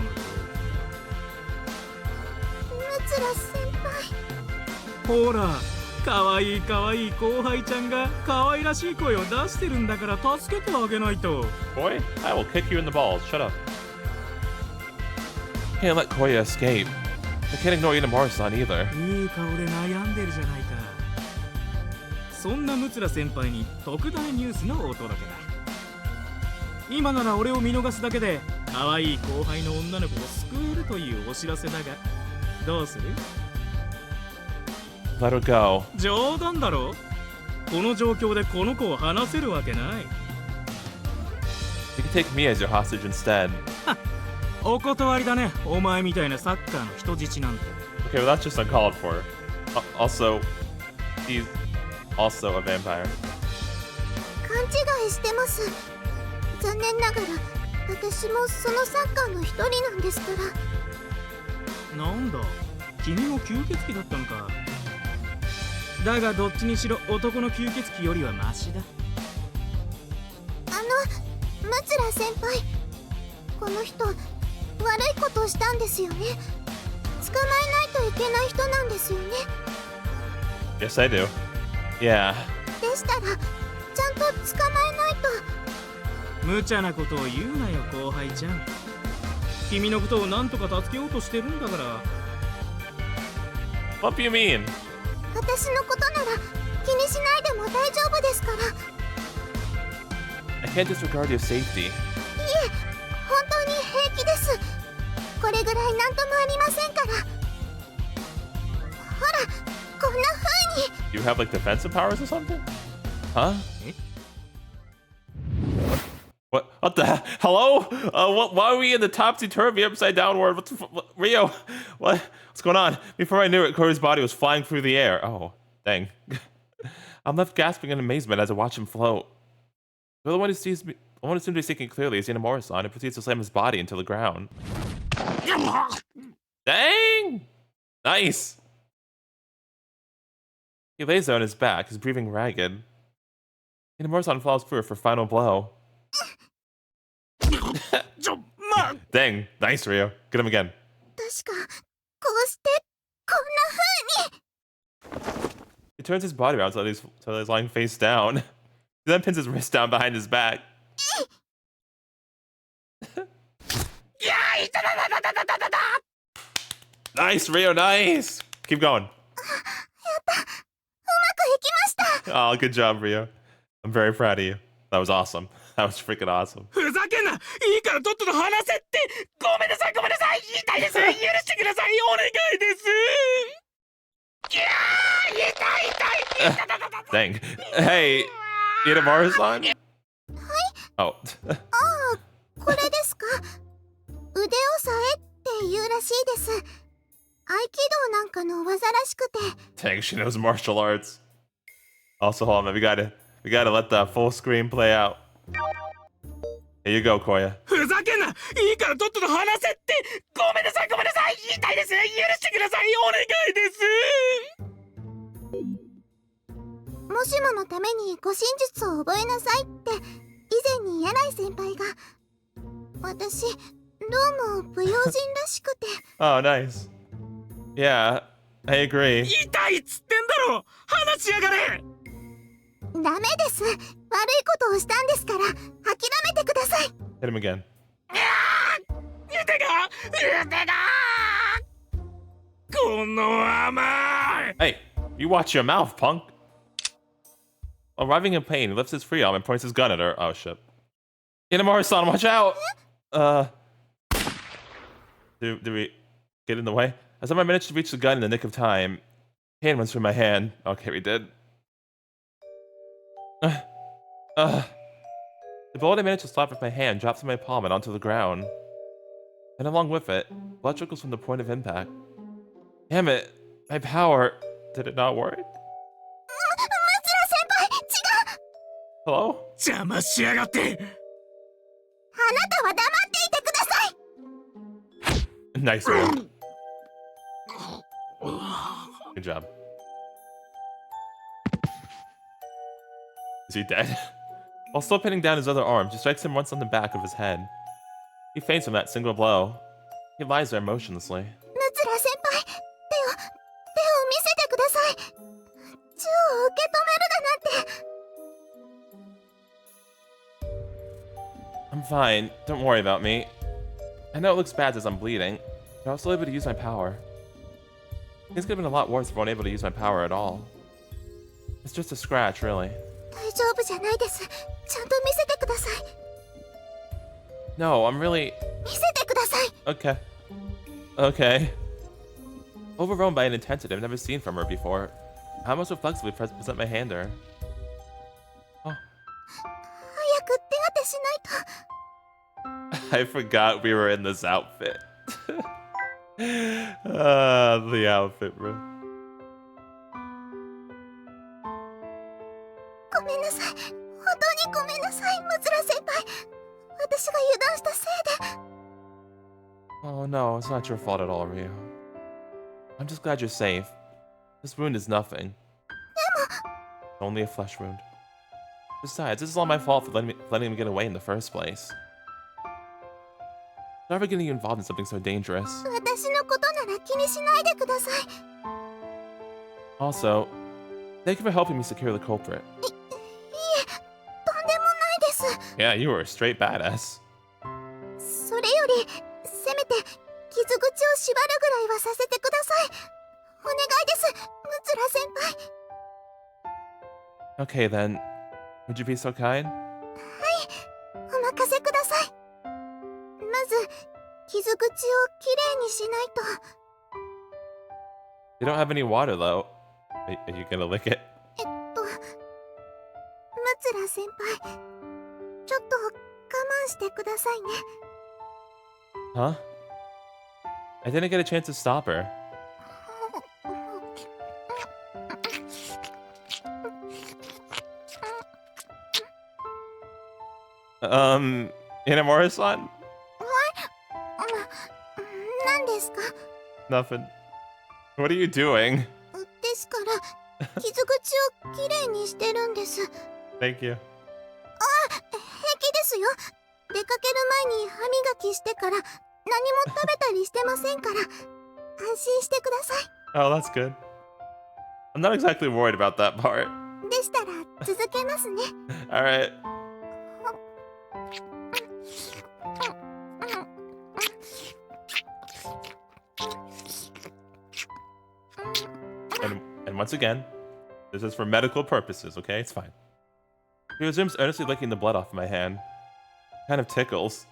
[SPEAKER 6] の
[SPEAKER 3] ムツラ先輩。
[SPEAKER 6] ほら、かわいいかわいい後輩ちゃんが可愛らしい声を出してるんだから助けてあげないと。
[SPEAKER 1] Boy, I will kick you in the balls. Shut up. Can't let Koya escape. I can't ignore Inamura-san either.
[SPEAKER 6] いい顔で悩んでるじゃないか。そんなムツラ先輩に特大ニュースのお届けだ。今なら俺を見逃すだけで可愛い後輩の女の子を救えるというお知らせだが、どうする？
[SPEAKER 1] Let her go.
[SPEAKER 6] 冗談だろ？この状況でこの子を離せるわけない。
[SPEAKER 1] You can take me as your hostage instead.
[SPEAKER 6] お断りだね、お前みたいなサッカーの人質なんて。
[SPEAKER 1] Okay, well that's just uncalled for. Also, he's also a vampire.
[SPEAKER 3] 勘違いしてます。残念ながら私もそのサッカーの一人なんですから。
[SPEAKER 6] なんだ、君も吸血鬼だったのか。だがどっちにしろ男の吸血鬼よりはマシだ。
[SPEAKER 3] ムツラ先輩、この人悪いことをしたんですよね。捕まえないといけない人なんですよね。
[SPEAKER 1] Yes, I do. Yeah.
[SPEAKER 3] でしたらちゃんと捕まえないと。
[SPEAKER 6] 無茶なことを言うなよ後輩ちゃん。君のことをなんとか助けようとしてるんだから。
[SPEAKER 1] What do you mean?
[SPEAKER 3] 私のことなら気にしないでも大丈夫ですから。
[SPEAKER 1] I can't disregard your safety.
[SPEAKER 3] いえ、本当に平気です。これぐらいなんともありませんから。ほら、こんな風に。
[SPEAKER 1] You have like defensive powers or something? Huh? What the hell? Hello? Why are we in the topsy-turvy, upside downward? Rio? What's going on? Before I knew it, Corey's body was flying through the air. Oh, dang. I'm left gasping in amazement as I watch him float. The only one who seems to be thinking clearly is Inamura-san, who proceeds to slam his body into the ground. Dang! Nice! He lays there on his back, his breathing ragged. Inamura-san falls through for final blow. Dang, nice, Rio. Get him again.
[SPEAKER 3] 確かこうしてこんな風に。
[SPEAKER 1] He turns his body around so he's lying face down. He then pins his wrist down behind his back. Nice, Rio, nice! Keep going.
[SPEAKER 3] うまくいきました。
[SPEAKER 1] Oh, good job, Rio. I'm very proud of you. That was awesome. That was freaking awesome.
[SPEAKER 6] ふざけんな。いいからとっとと話せって。ごめんなさい、ごめんなさい。言いたいです。許してください。お願いです。いやー、痛い。
[SPEAKER 1] Dang. Hey, Inamura-san?
[SPEAKER 3] はい。
[SPEAKER 1] Oh.
[SPEAKER 3] ああ、これですか。腕をさえって言うらしいです。合気道なんかの技らしくて。
[SPEAKER 1] Dang, she knows martial arts. Also, hold on, man. We gotta let the full screen play out. Here you go, Koya.
[SPEAKER 6] ふざけんな。いいからとっとと話せって。ごめんなさい、ごめんなさい。言いたいです。許してください。お願いです。
[SPEAKER 3] もしものために護身術を覚えなさいって以前に柳井先輩が。私どうも不用心らしくて。
[SPEAKER 1] Oh, nice. Yeah, I agree.
[SPEAKER 6] 痛いっつってんだろ。話しやがれ。
[SPEAKER 3] ダメです。悪いことをしたんですから諦めてください。
[SPEAKER 1] Hit him again.
[SPEAKER 6] 腕がこの甘い。
[SPEAKER 1] Hey, you watch your mouth, punk. Arriving in pain, he lifts his free arm and points his gun at her. Oh, shit. Inamura-san, watch out! Do we get in the way? As I managed to reach the gun in the nick of time, hand went through my hand. Okay, we did. The bullet I managed to slap with my hand drops from my palm and onto the ground. And along with it, blood trickles from the point of impact. Damn it, my power. Did it not work?
[SPEAKER 3] ムツラ先輩、違う。
[SPEAKER 1] Hello?
[SPEAKER 6] 邪魔しやがって。
[SPEAKER 3] あなたは黙っていてください。
[SPEAKER 1] Nice one. Good job. Is he dead? While still pinning down his other arm, she strikes him once on the back of his head. He faints from that single blow. He lies there motionlessly.
[SPEAKER 3] ムツラ先輩、手を見せてください。銃を受け止めるだなんて。
[SPEAKER 1] I'm fine. Don't worry about me. I know it looks bad as I'm bleeding, but I was still able to use my power. Things could have been a lot worse if I wasn't able to use my power at all. It's just a scratch, really.
[SPEAKER 3] 大丈夫じゃないです。ちゃんと見せてください。
[SPEAKER 1] No, I'm really...
[SPEAKER 3] 見せてください。
[SPEAKER 1] Okay. Okay. Overwhelmed by an intensity I've never seen from her before, I almost reflexively present my hand to her. Oh.
[SPEAKER 3] 早く手当てしないと。
[SPEAKER 1] I forgot we were in this outfit. The outfit, bro.
[SPEAKER 3] ごめんなさい。本当にごめんなさい、ムツラ先輩。私が油断したせいで。
[SPEAKER 1] Oh no, it's not your fault at all, Rio. I'm just glad you're safe. This wound is nothing. Only a flesh wound. Besides, this is all my fault for letting him get away in the first place. Never getting you involved in something so dangerous.
[SPEAKER 3] 私のことなら気にしないでください。
[SPEAKER 1] Also, thank you for helping me secure the culprit.
[SPEAKER 3] いえ、とんでもないです。
[SPEAKER 1] Yeah, you were a straight badass.
[SPEAKER 3] それより、せめて傷口を縛るぐらいはさせてください。お願いです、ムツラ先輩。
[SPEAKER 1] Okay then, would you be so kind?
[SPEAKER 3] お任せください。まず、傷口をきれいにしないと。
[SPEAKER 1] You don't have any water though. Are you gonna lick it?
[SPEAKER 3] ムツラ先輩、ちょっと我慢してくださいね。
[SPEAKER 1] Huh? I didn't get a chance to stop her. Inamura-san?
[SPEAKER 3] 何ですか？
[SPEAKER 1] Nothing. What are you doing?
[SPEAKER 3] ですから傷口をきれいにしてるんです。
[SPEAKER 1] Thank you.
[SPEAKER 3] 平気ですよ。出かける前に歯磨きしてから何も食べたりしてませんから、安心してください。
[SPEAKER 1] Oh, that's good. I'm not exactly worried about that part.
[SPEAKER 3] でしたら続けますね。
[SPEAKER 1] Alright. And once again, this is for medical purposes, okay? It's fine. He resumes earnestly licking the blood off my hand. Kind of tickles.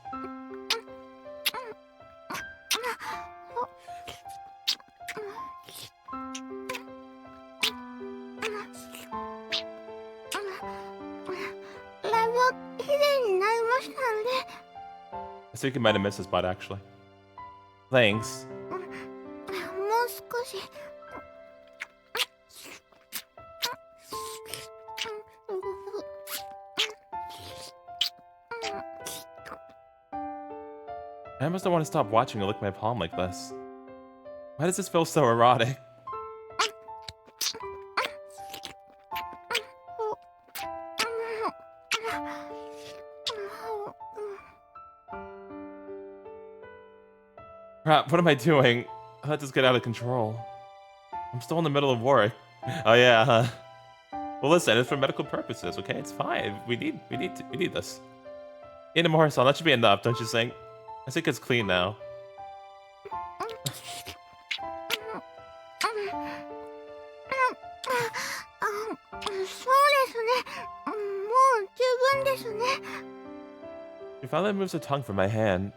[SPEAKER 1] I think you might have missed this spot, actually. Thanks.
[SPEAKER 3] もう少し。
[SPEAKER 1] I almost don't want to stop watching her lick my palm like this. Why does this feel so erotic? Crap, what am I doing? Let this get out of control. I'm still in the middle of work. Oh yeah, huh? Well listen, it's for medical purposes, okay? It's fine. We need this. Inamura-san, that should be enough, don't you think? I think it's clean now.
[SPEAKER 3] そうですね。もう十分ですね。
[SPEAKER 1] She finally moves her tongue from my hand.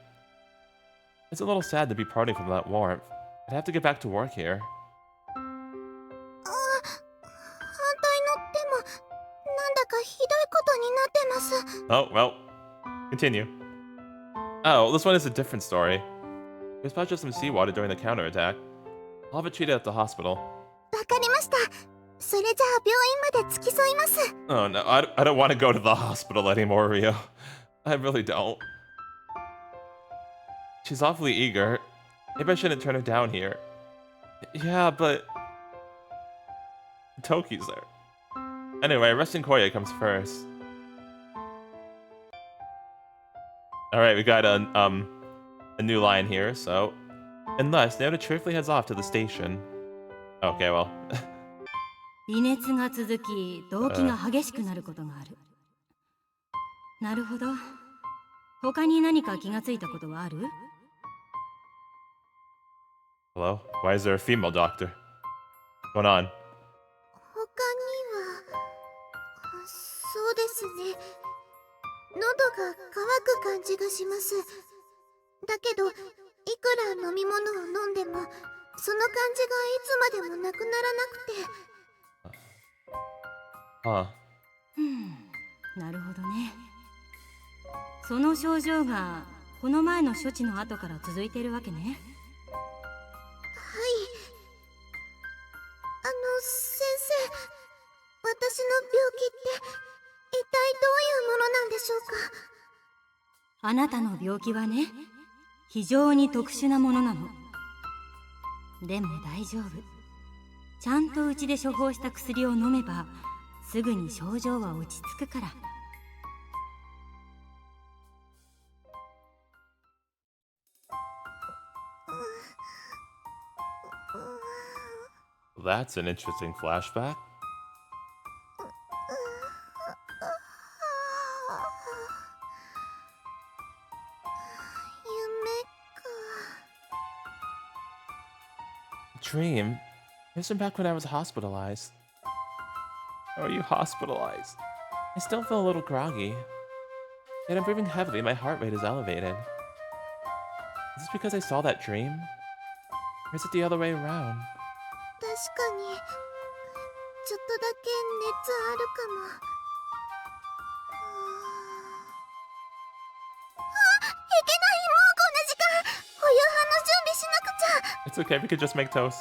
[SPEAKER 1] It's a little sad to be parting from that warmth. I'd have to get back to work here.
[SPEAKER 3] 反対の手もなんだかひどいことになってます。
[SPEAKER 1] Oh, well. Continue. Oh, this one is a different story. It was about just some seawater during the counterattack. I'll have it treated at the hospital.
[SPEAKER 3] わかりました。それじゃあ病院まで付き添います。
[SPEAKER 1] Oh no, I don't want to go to the hospital anymore, Rio. I really don't. She's awfully eager. Maybe I shouldn't turn her down here. Yeah, but... Toki's there. Anyway, arresting Koya comes first. Alright, we got a new line here, so... Unless, Naoto cheerfully heads off to the station. Okay, well...
[SPEAKER 7] 微熱が続き、動悸が激しくなることがある。なるほど。他に何か気がついたことはある？
[SPEAKER 1] Hello? Why is there a female doctor? What's going on?
[SPEAKER 3] 他にはそうですね。喉が渇く感じがします。だけどいくら飲み物を飲んでもその感じがいつまでもなくならなくて。
[SPEAKER 1] Huh.
[SPEAKER 7] なるほどね。その症状がこの前の処置の後から続いているわけね。はい。
[SPEAKER 3] 先生、私の病気って一体どういうものなんでしょうか？
[SPEAKER 7] あなたの病気はね、非常に特殊なものなの。でも大丈夫。ちゃんとうちで処方した薬を飲めばすぐに症状は落ち着くから。
[SPEAKER 1] That's an interesting flashback. Dream? Here's from back when I was hospitalized. Are you hospitalized? I still feel a little groggy. Yet I'm breathing heavily, my heart rate is elevated. this because I saw that dream? Or is it the other way around?
[SPEAKER 3] 確かにちょっとだけ熱あるかも。あ、いけない、もうこんな時間。お夕飯の準備しなくちゃ。
[SPEAKER 1] It's okay, we could just make toast.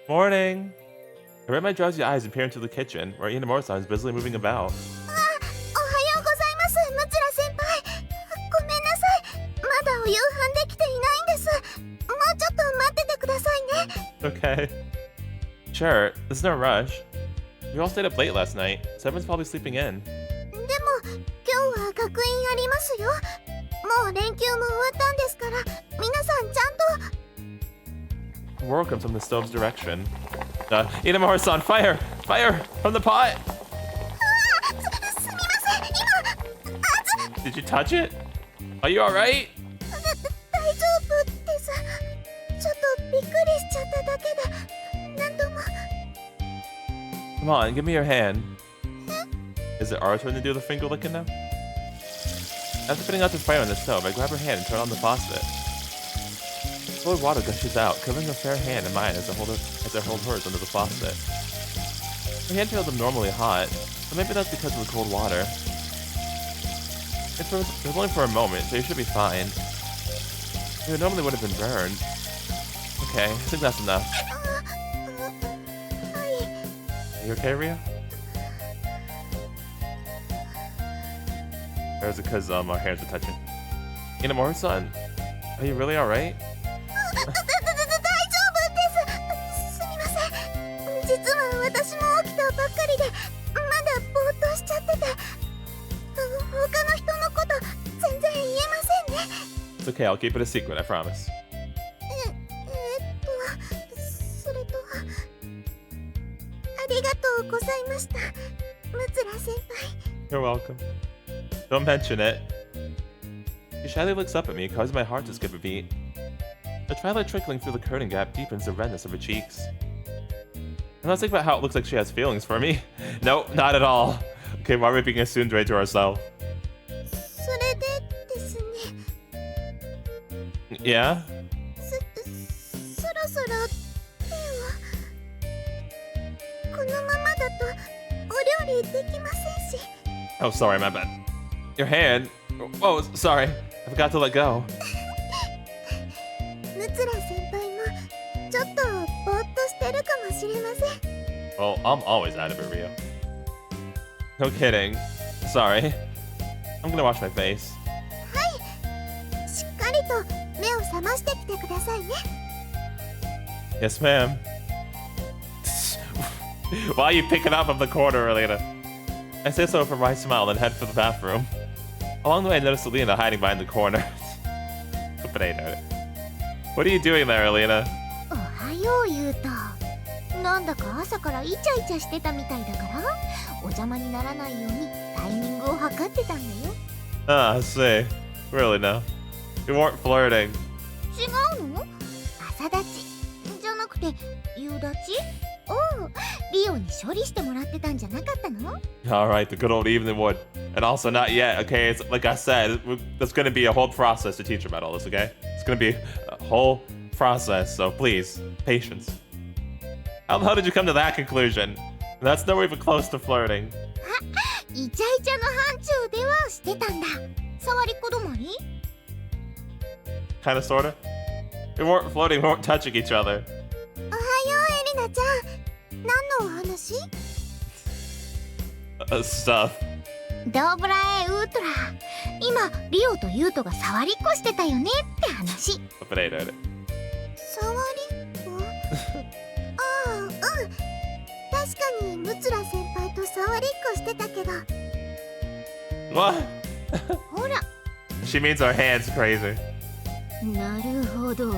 [SPEAKER 1] Morning! I read my drowsy eyes and peer into the kitchen, where Inamura-san is busily moving about.
[SPEAKER 3] おはようございます、ムツラ先輩。ごめんなさい、まだお夕飯できていないんです。もうちょっと待っててくださいね。
[SPEAKER 1] Okay. Sure, there's no rush. We all stayed up late last night, so everyone's probably sleeping in.
[SPEAKER 3] でも今日は学院ありますよ。もう連休も終わったんですから、皆さんちゃんと。
[SPEAKER 1] Roar comes from the stove's direction. Inamura-san, fire! Fire! From the pot!
[SPEAKER 3] すみません、今
[SPEAKER 1] Did you touch it? Are you alright?
[SPEAKER 3] 大丈夫です。ちょっとびっくりしちゃっただけで、なんとも。
[SPEAKER 1] Come on, give me your hand. Is it our turn to do the finger licking now? After putting out the fire on the stove, I grab her hand and turn on the faucet. Cold water gushes out, covering her fair hand and mine as I hold hers under the faucet. Her hand feels abnormally hot, but maybe that's because of the cold water. It was only for a moment, so you should be fine. You normally would have been burned. Okay, I think that's enough.
[SPEAKER 3] はい。
[SPEAKER 1] You okay, Ria? Or is it because our hands are touching? Inamura-san, are you really alright?
[SPEAKER 3] 大丈夫です。すみません。実は私も起きたばっかりで、まだぼーっとしちゃってて、他の人のこと全然言えませんね。
[SPEAKER 1] It's okay, I'll keep it a secret, I promise.
[SPEAKER 3] それと、ありがとうございました、ムツラ先輩。
[SPEAKER 1] You're welcome. Don't mention it. She shyly looks up at me, causing my heart to skip a beat. The twilight trickling through the curtain gap deepens the redness of her cheeks. And let's think about how it looks like she has feelings for me. No, not at all. Okay, why are we being a tsundere to ourselves?
[SPEAKER 3] それでですね。
[SPEAKER 1] Yeah?
[SPEAKER 3] そろそろ手を。このままだとお料理できませんし。
[SPEAKER 1] Oh, sorry, my bad. Your hand? Oh, sorry. I forgot to let go.
[SPEAKER 3] ムツラ先輩もちょっとぼーっとしてるかもしれません。
[SPEAKER 1] Well, I'm always out of it, Rio. No kidding. Sorry. I'm gonna wash my face.
[SPEAKER 3] はい、しっかりと目を覚ましてきてくださいね。
[SPEAKER 1] Yes, ma'am. Why are you picking up from the corner, Alina? I say so from my smile and head for the bathroom. Along the way, I notice Alina hiding behind the corner. What are you doing there, Alina?
[SPEAKER 3] おはよう、ユウト。なんだか朝からイチャイチャしてたみたいだから、お邪魔にならないようにタイミングを測ってたんだよ。
[SPEAKER 1] Ah, I see. Really, no. You weren't flirting.
[SPEAKER 3] 違うの？朝立ちじゃなくて夕立ち？おう、リオに処理してもらってたんじゃなかったの？
[SPEAKER 1] Alright, the good old evening wood. And also not yet, okay? It's, like I said, there's gonna be a whole process to teach about all this, okay? It's gonna be a whole process, so please, patience. How did you come to that conclusion? That's nowhere even close to flirting.
[SPEAKER 3] イチャイチャの範疇ではしてたんだ。触り子止まり？
[SPEAKER 1] Kinda, sorta. We weren't flirting, we weren't touching each other.
[SPEAKER 3] おはよう、エリナちゃん。何のお話？
[SPEAKER 1] Stuff.
[SPEAKER 3] ドブラエウートラ。今、リオとユウトが触りっこしてたよねって話。触りっこ？ああ、うん。確かにムツラ先輩と触りっこしてたけど。
[SPEAKER 1] What?
[SPEAKER 3] ほら。
[SPEAKER 1] She means our hands crazy.
[SPEAKER 7] なるほど。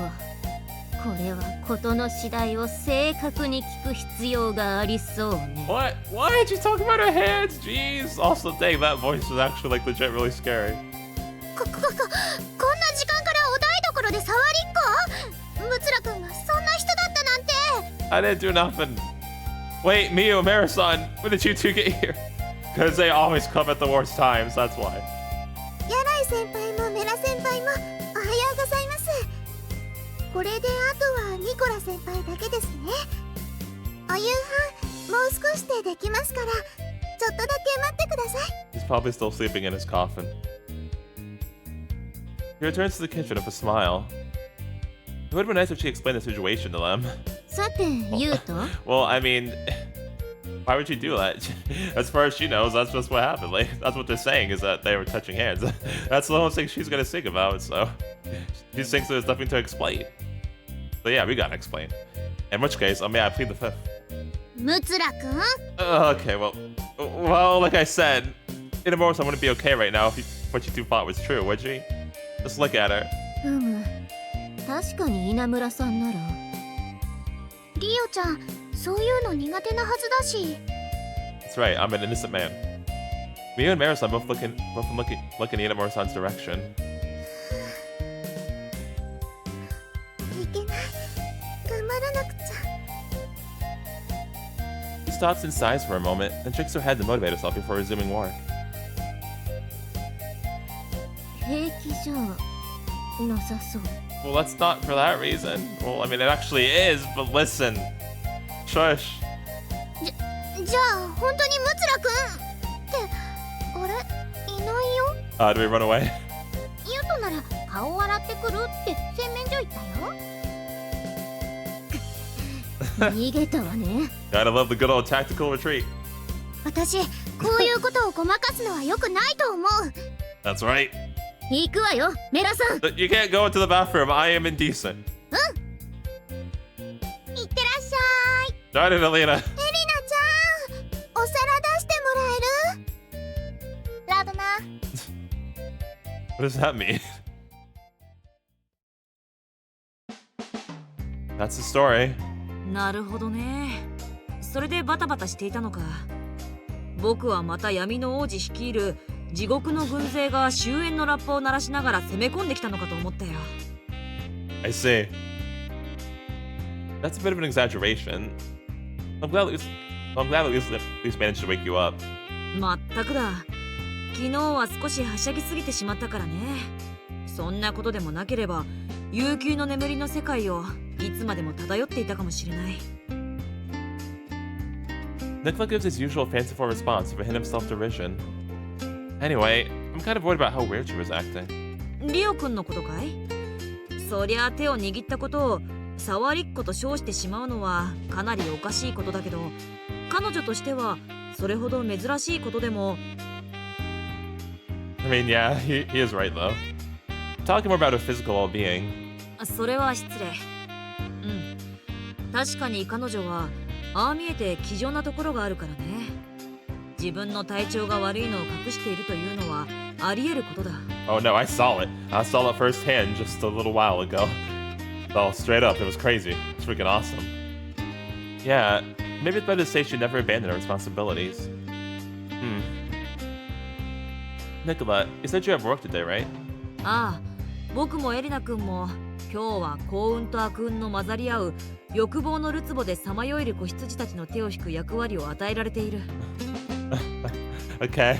[SPEAKER 7] これは事の次第を正確に聞く必要がありそうね。
[SPEAKER 1] What? Why did you talk about her hands? Jeez. Also, dang, that voice was actually like legit really scary.
[SPEAKER 3] こんな時間からお台所で触りっこ？ムツラ君がそんな人だったなんて。
[SPEAKER 1] I didn't do nothing. Wait, Miyu, Marasan, when did you two get here? Because they always come at the worst times, that's why.
[SPEAKER 3] 柳井先輩もメラ先輩もおはようございます。これであとはニコラ先輩だけですね。お夕飯もう少しでできますから、ちょっとだけ待ってください。
[SPEAKER 1] He's probably still sleeping in his coffin. He returns to the kitchen with a smile. It would have been nice if she explained the situation to them.
[SPEAKER 3] さて、ユウト
[SPEAKER 1] Well, I mean, why would you do that? As far as she knows, that's just what happened. Like, that's what they're saying, is that they were touching hands. That's the whole thing she's gonna sing about, so she thinks there's nothing to explain. So yeah, we gotta explain. In which case, I mean, I plead the fifth.
[SPEAKER 3] ムツラくん
[SPEAKER 1] Okay, well, like I said, Inamura-san wouldn't be okay right now if what you two thought was true, would she? Just look at her.
[SPEAKER 3] 確かに稲村さんならリオちゃん、そういうの苦手なはずだし
[SPEAKER 1] That's right, I'm an innocent man. Me and Mara-san both looking in Inamura-san's direction.
[SPEAKER 3] いけない頑張らなくちゃ
[SPEAKER 1] She stops and sighs for a moment, then shakes her head to motivate herself before resuming work.
[SPEAKER 3] 平気じゃなさそう
[SPEAKER 1] Well, that's not for that reason. Well, I mean, it actually is, but listen. Shush.
[SPEAKER 3] じゃあ本当にムツラくんってあれいないよ
[SPEAKER 1] Do we run away?
[SPEAKER 3] ユウトなら顔洗ってくるって洗面所行ったよ逃げたわね
[SPEAKER 1] Gotta love the good old tactical retreat.
[SPEAKER 3] 私こういうことをごまかすのは良くないと思う
[SPEAKER 1] That's right.
[SPEAKER 3] 行くわよメラさん
[SPEAKER 1] You can't go into the bathroom. I am indecent.
[SPEAKER 3] いってらっしゃい
[SPEAKER 1] Darn it, Alina.
[SPEAKER 3] エリナちゃんお皿出してもらえるラドナ
[SPEAKER 1] What does that mean? That's the story.
[SPEAKER 7] なるほどね。それでバタバタしていたのか。僕はまた闇の王子率いる地獄の軍勢が終焉のラッパを鳴らしながら攻め込んできたのかと思ったよ。
[SPEAKER 1] I see. That's a bit of an exaggeration. I'm glad at least managed to wake you up.
[SPEAKER 7] まったくだ。昨日は少しはしゃぎすぎてしまったからね。そんなことでもなければ悠久の眠りの世界をいつまでも漂っていたかもしれない。
[SPEAKER 1] Nicola gives his usual fanciful response with a hint of self-derision. Anyway, I'm kind of worried about how weird she was acting.
[SPEAKER 7] リオくんのことかい？そりゃ手を握ったことを触りっこと称してしまうのはかなりおかしいことだけど、彼女としてはそれほど珍しいことでも。
[SPEAKER 1] I mean, yeah, he is right though. Talking more about her physical well-being.
[SPEAKER 7] それは失礼。確かに彼女はああ見えて気丈なところがあるからね。自分の体調が悪いのを隠しているというのはあり得ることだ。
[SPEAKER 1] Oh no, I saw it. I saw it firsthand just a little while ago. So straight up, it was crazy. It's freaking awesome. Yeah, maybe it's better to say she never abandoned her responsibilities. Nicola, you said you have work today, right?
[SPEAKER 7] ああ、僕もエリナ君も今日は幸運と悪運の混ざり合う欲望のるつぼでさまよえる子羊たちの手を引く役割を与えられている。
[SPEAKER 1] Okay.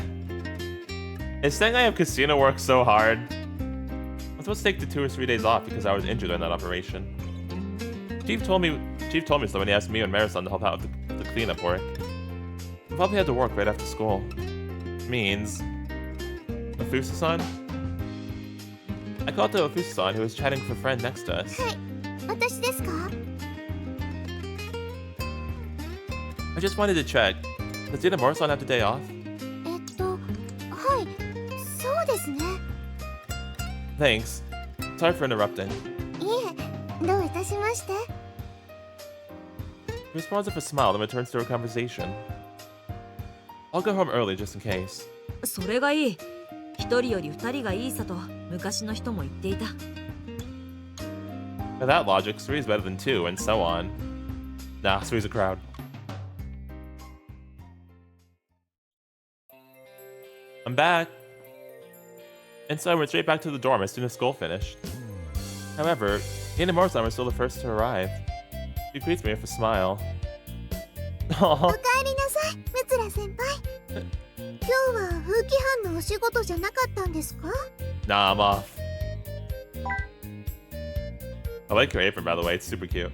[SPEAKER 1] Is saying I have casino work so hard? I'm supposed to take the 2 or 3 days off because I was injured in that operation. Chief told me so when he asked me and Marathon to help out with the cleanup work. I probably had to work right after school. Means Ofusa-san? I called to Ofusa-san, who was chatting with a friend next to us.
[SPEAKER 3] はい私ですか
[SPEAKER 1] I just wanted to check. Does Inamura-san have the day off?
[SPEAKER 3] はいそうですね
[SPEAKER 1] Thanks. Sorry for interrupting.
[SPEAKER 3] いえどういたしまして
[SPEAKER 1] She responds with a smile and returns to her conversation. I'll go home early just in case.
[SPEAKER 7] それがいい。一人より二人がいいさと昔の人も言っていた。
[SPEAKER 1] By that logic, 3 is better than 2, and so on. Nah, 3's a crowd. I'm back! And so I went straight back to the dorm as soon as school finished. However, Inamura-san was still the first to arrive. She greets me with a smile.
[SPEAKER 3] おかえりなさいムツラ先輩風紀班のお仕事じゃなかったんですか？
[SPEAKER 1] Nah, I'm off. I like your apron, by the way. It's super cute.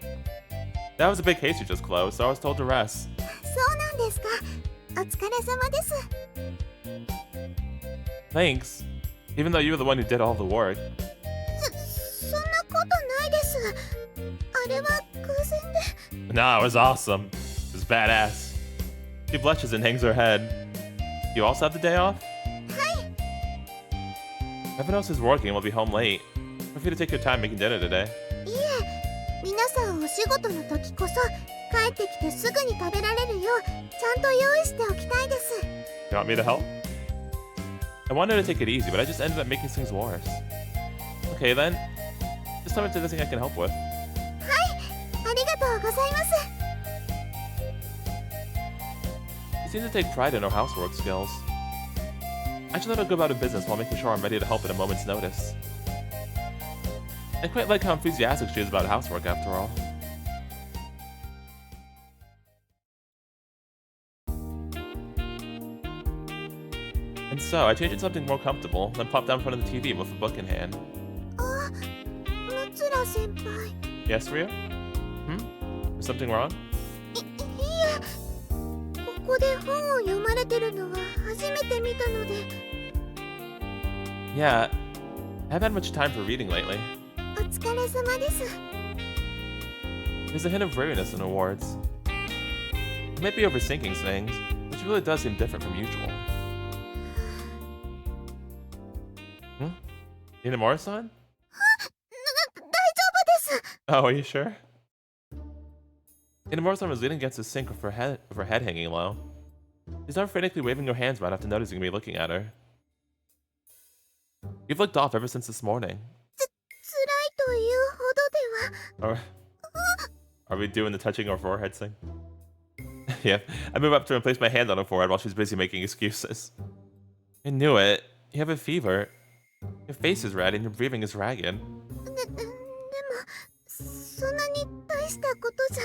[SPEAKER 1] That was a big case you just closed, so I was told to rest.
[SPEAKER 3] そうなんですか。お疲れ様です。
[SPEAKER 1] Thanks. Even though you were the one who did all the work.
[SPEAKER 3] そんなことないです。あれは偶然で。
[SPEAKER 1] Nah, it was awesome. It was badass. She blushes and hangs her head. You also have the day off?
[SPEAKER 3] はい。
[SPEAKER 1] Everyone else is working and will be home late. Feel free to take your time making dinner today.
[SPEAKER 3] いえ、皆さんお仕事の時こそ帰ってきてすぐに食べられるようちゃんと用意しておきたいです。
[SPEAKER 1] You want me to help? I wanted to take it easy, but I just ended up making things worse. Okay then. Just tell me if there's anything I can help with.
[SPEAKER 3] はい、ありがとうございます。
[SPEAKER 1] You seem to take pride in our housework skills. I just thought I'd go about a business while making sure I'm ready to help at a moment's notice. I quite like how enthusiastic she is about housework after all. And so, I changed into something more comfortable, then popped down in front of the TV with a book in hand.
[SPEAKER 3] あ、ムツラ先輩。
[SPEAKER 1] Yes, Rio? Is something wrong?
[SPEAKER 3] いえ、ここで本を読まれてるのは初めて見たので。
[SPEAKER 1] Yeah, I haven't had much time for reading lately.
[SPEAKER 3] お疲れ様です。
[SPEAKER 1] There's a hint of weariness in her words. I might be overthinking things, but she really does seem different from usual. Inamura-san?
[SPEAKER 3] 大丈夫です。
[SPEAKER 1] Oh, are you sure? Inamura-san was leaning against the sink with her head hanging low. She's not frantically waving her hands around after noticing me looking at her. You've looked off ever since this morning.
[SPEAKER 3] 辛いというほどでは。
[SPEAKER 1] Are we doing the touching our foreheads thing? Yeah, I move up to her and place my hand on her forehead while she's busy making excuses. I knew it. You have a fever. Your face is red and your breathing is ragged.
[SPEAKER 3] でも、そんなに大したことじゃ。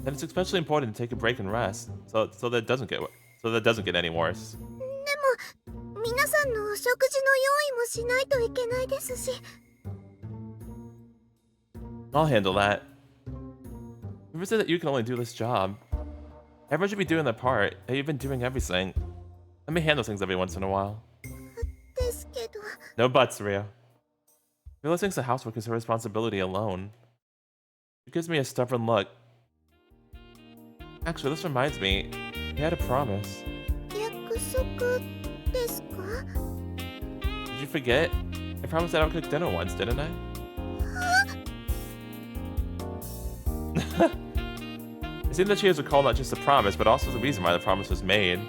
[SPEAKER 1] Then it's especially important to take a break and rest, so that it doesn't get any worse.
[SPEAKER 3] でも、皆さんのお食事の用意もしないといけないですし。
[SPEAKER 1] I'll handle that. Whoever said that you can only do this job? Everyone should be doing their part. Hey, you've been doing everything. Let me handle things every once in a while.
[SPEAKER 3] ですけど。
[SPEAKER 1] No buts, Rio. Rio thinks the housework is her responsibility alone. She gives me a stubborn look. Actually, this reminds me. We had a promise.
[SPEAKER 3] 約束ですか？
[SPEAKER 1] Did you forget? I promised that I would cook dinner once, didn't I? It seems that she has recalled not just the promise, but also the reason why the promise was made.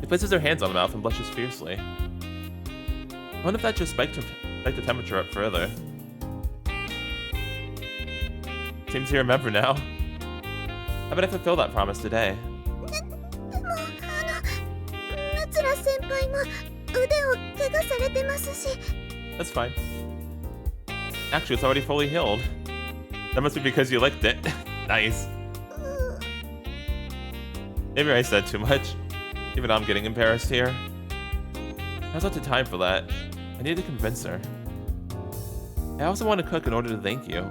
[SPEAKER 1] She places her hands on her mouth and blushes fiercely. I wonder if that just spiked the temperature up further. Seems you remember now. How about I fulfill that promise today?
[SPEAKER 3] でも、ムツラ先輩も腕を怪我されてますし。
[SPEAKER 1] That's fine. Actually, it's already fully healed. That must be because you licked it. Nice. Maybe I said too much. Even I'm getting embarrassed here. Now's not the time for that. I need to convince her. I also want to cook in order to thank you.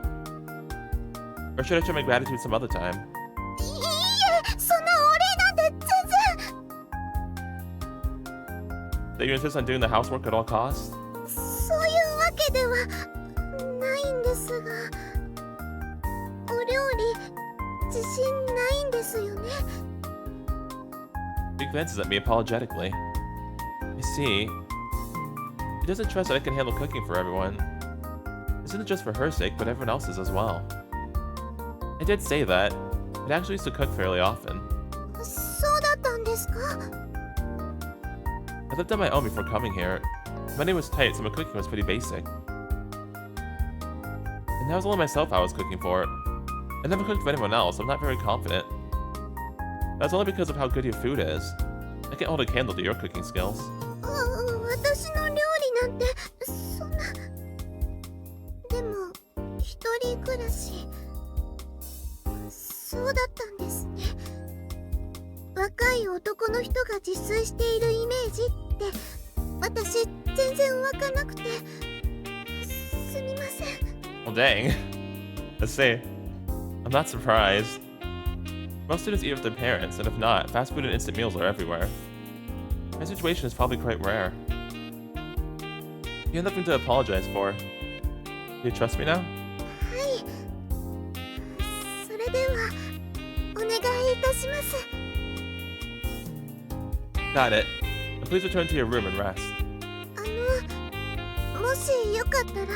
[SPEAKER 1] Or should I show my gratitude some other time?
[SPEAKER 3] いいえ、そんなお礼なんて全然。
[SPEAKER 1] That you insist on doing the housework at all costs?
[SPEAKER 3] そういうわけではないんですが、お料理自信ないんですよね。
[SPEAKER 1] She glances at me apologetically. I see. She doesn't trust that I can handle cooking for everyone. This isn't just for her sake, but everyone else's as well. I did say that. I actually used to cook fairly often.
[SPEAKER 3] そうだったんですか？
[SPEAKER 1] I lived on my own before coming here. Money was tight, so my cooking was pretty basic. And that was only myself I was cooking for. I never cooked for anyone else, so I'm not very confident. That's only because of how good your food is. I can't hold a candle to your cooking skills.
[SPEAKER 3] 私の料理なんてそんな。でも一人暮らしそうだったんですね。わ若い男の人が自炊しているイメージって私全然わかなくてすみません。
[SPEAKER 1] Well, dang. Let's see. I'm not surprised. Most students eat with their parents, and if not, fast food and instant meals are everywhere. My situation is probably quite rare. You have nothing to apologize for. Do you trust me now?
[SPEAKER 3] はい、それではお願いいたします。
[SPEAKER 1] Got it. Now please return to your room and rest.
[SPEAKER 3] もしよかったら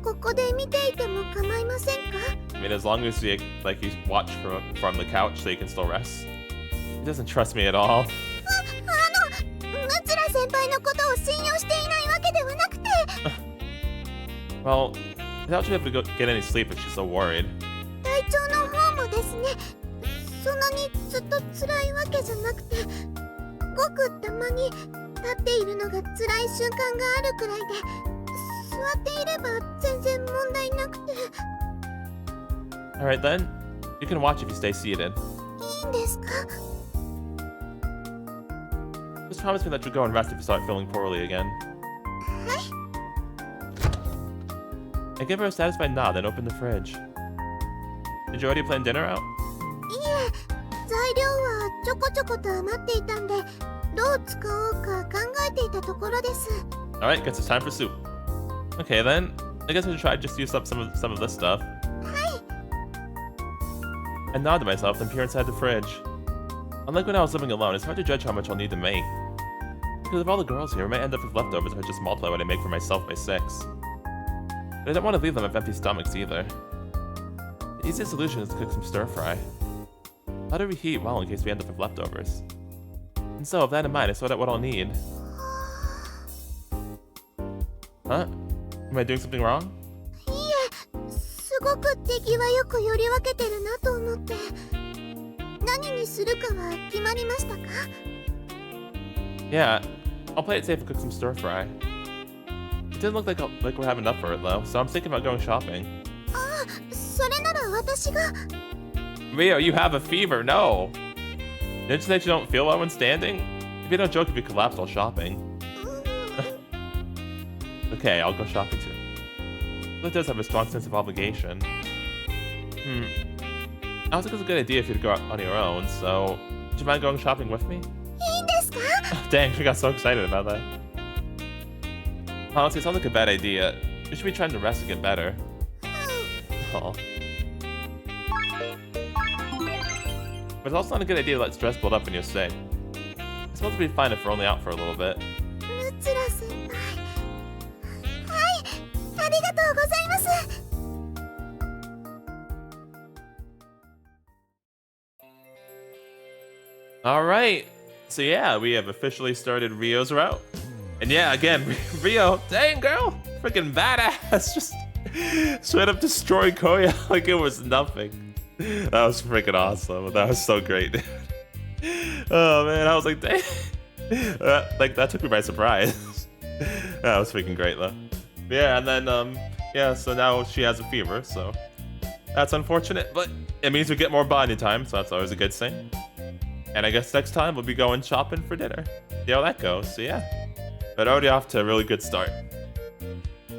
[SPEAKER 3] ここで見ていても構いませんか？
[SPEAKER 1] I mean, as long as you watch from the couch so you can still rest. He doesn't trust me at all.
[SPEAKER 3] ムツラ先輩のことを信用していないわけではなくて。
[SPEAKER 1] Well, I doubt she'll be able to get any sleep if she's so worried.
[SPEAKER 3] 体調の方もですね、そんなにずっと辛いわけじゃなくて、ごくたまに立っているのが辛い瞬間があるくらいで、座っていれば全然問題なくて。
[SPEAKER 1] Alright then. You can watch if you stay seated.
[SPEAKER 3] いいんですか？
[SPEAKER 1] Just promise me that you'll go and rest if you start feeling poorly again.
[SPEAKER 3] はい。
[SPEAKER 1] I give her a satisfied nod, then open the fridge. Did you already plan dinner out?
[SPEAKER 3] いえ、材料はちょこちょこと余っていたんで、どう使おうか考えていたところです。
[SPEAKER 1] Alright, guess it's time for soup. Okay then. I guess I should try to just use up some of this stuff.
[SPEAKER 3] はい。
[SPEAKER 1] I nod to myself, then peer inside the fridge. Unlike when I was living alone, it's hard to judge how much I'll need to make. Because of all the girls here, I might end up with leftovers if I just multiply what I make for myself by 6. But I don't want to leave them with empty stomachs either. The easiest solution is to cook some stir-fry. Let it reheat well in case we end up with leftovers. And so, with that in mind, I sorted out what I'll need. Huh? Am I doing something wrong?
[SPEAKER 3] いえ、すごく手際よくより分けてるなと思って。何にするかは決まりましたか？
[SPEAKER 1] Yeah, I'll play it safe and cook some stir-fry. It doesn't look like we'll have enough for it though, so I'm thinking about going shopping.
[SPEAKER 3] ああ、それなら私が。
[SPEAKER 1] Rio, you have a fever, no! Didn't you say you don't feel well when standing? If you don't joke if you collapse while shopping. Okay, I'll go shopping too. It does have a strong sense of obligation. I don't think it's a good idea if you to go out on your own, so would you mind going shopping with me?
[SPEAKER 3] いいんですか？
[SPEAKER 1] Dang, she got so excited about that. Honestly, it sounds like a bad idea. You should be trying to rest and get better. Oh. But it's also not a good idea to let stress build up when you're sick. It's supposed to be fine if we're only out for a little bit.
[SPEAKER 3] ムツラ先輩。はい、ありがとうございます。
[SPEAKER 1] Alright, so yeah, we have officially started Rio's route. And yeah, again, Rio, dang girl, freaking badass, just straight up destroyed Koya like it was nothing. That was freaking awesome, that was so great, dude. Oh man, I was like, dang. That took me by surprise. That was freaking great though. Yeah, and then, yeah, so now she has a fever, so that's unfortunate, but it means we get more bonding time, so that's always a good thing. And I guess next time we'll be going shopping for dinner. See how that goes, so yeah. But already off to a really good start.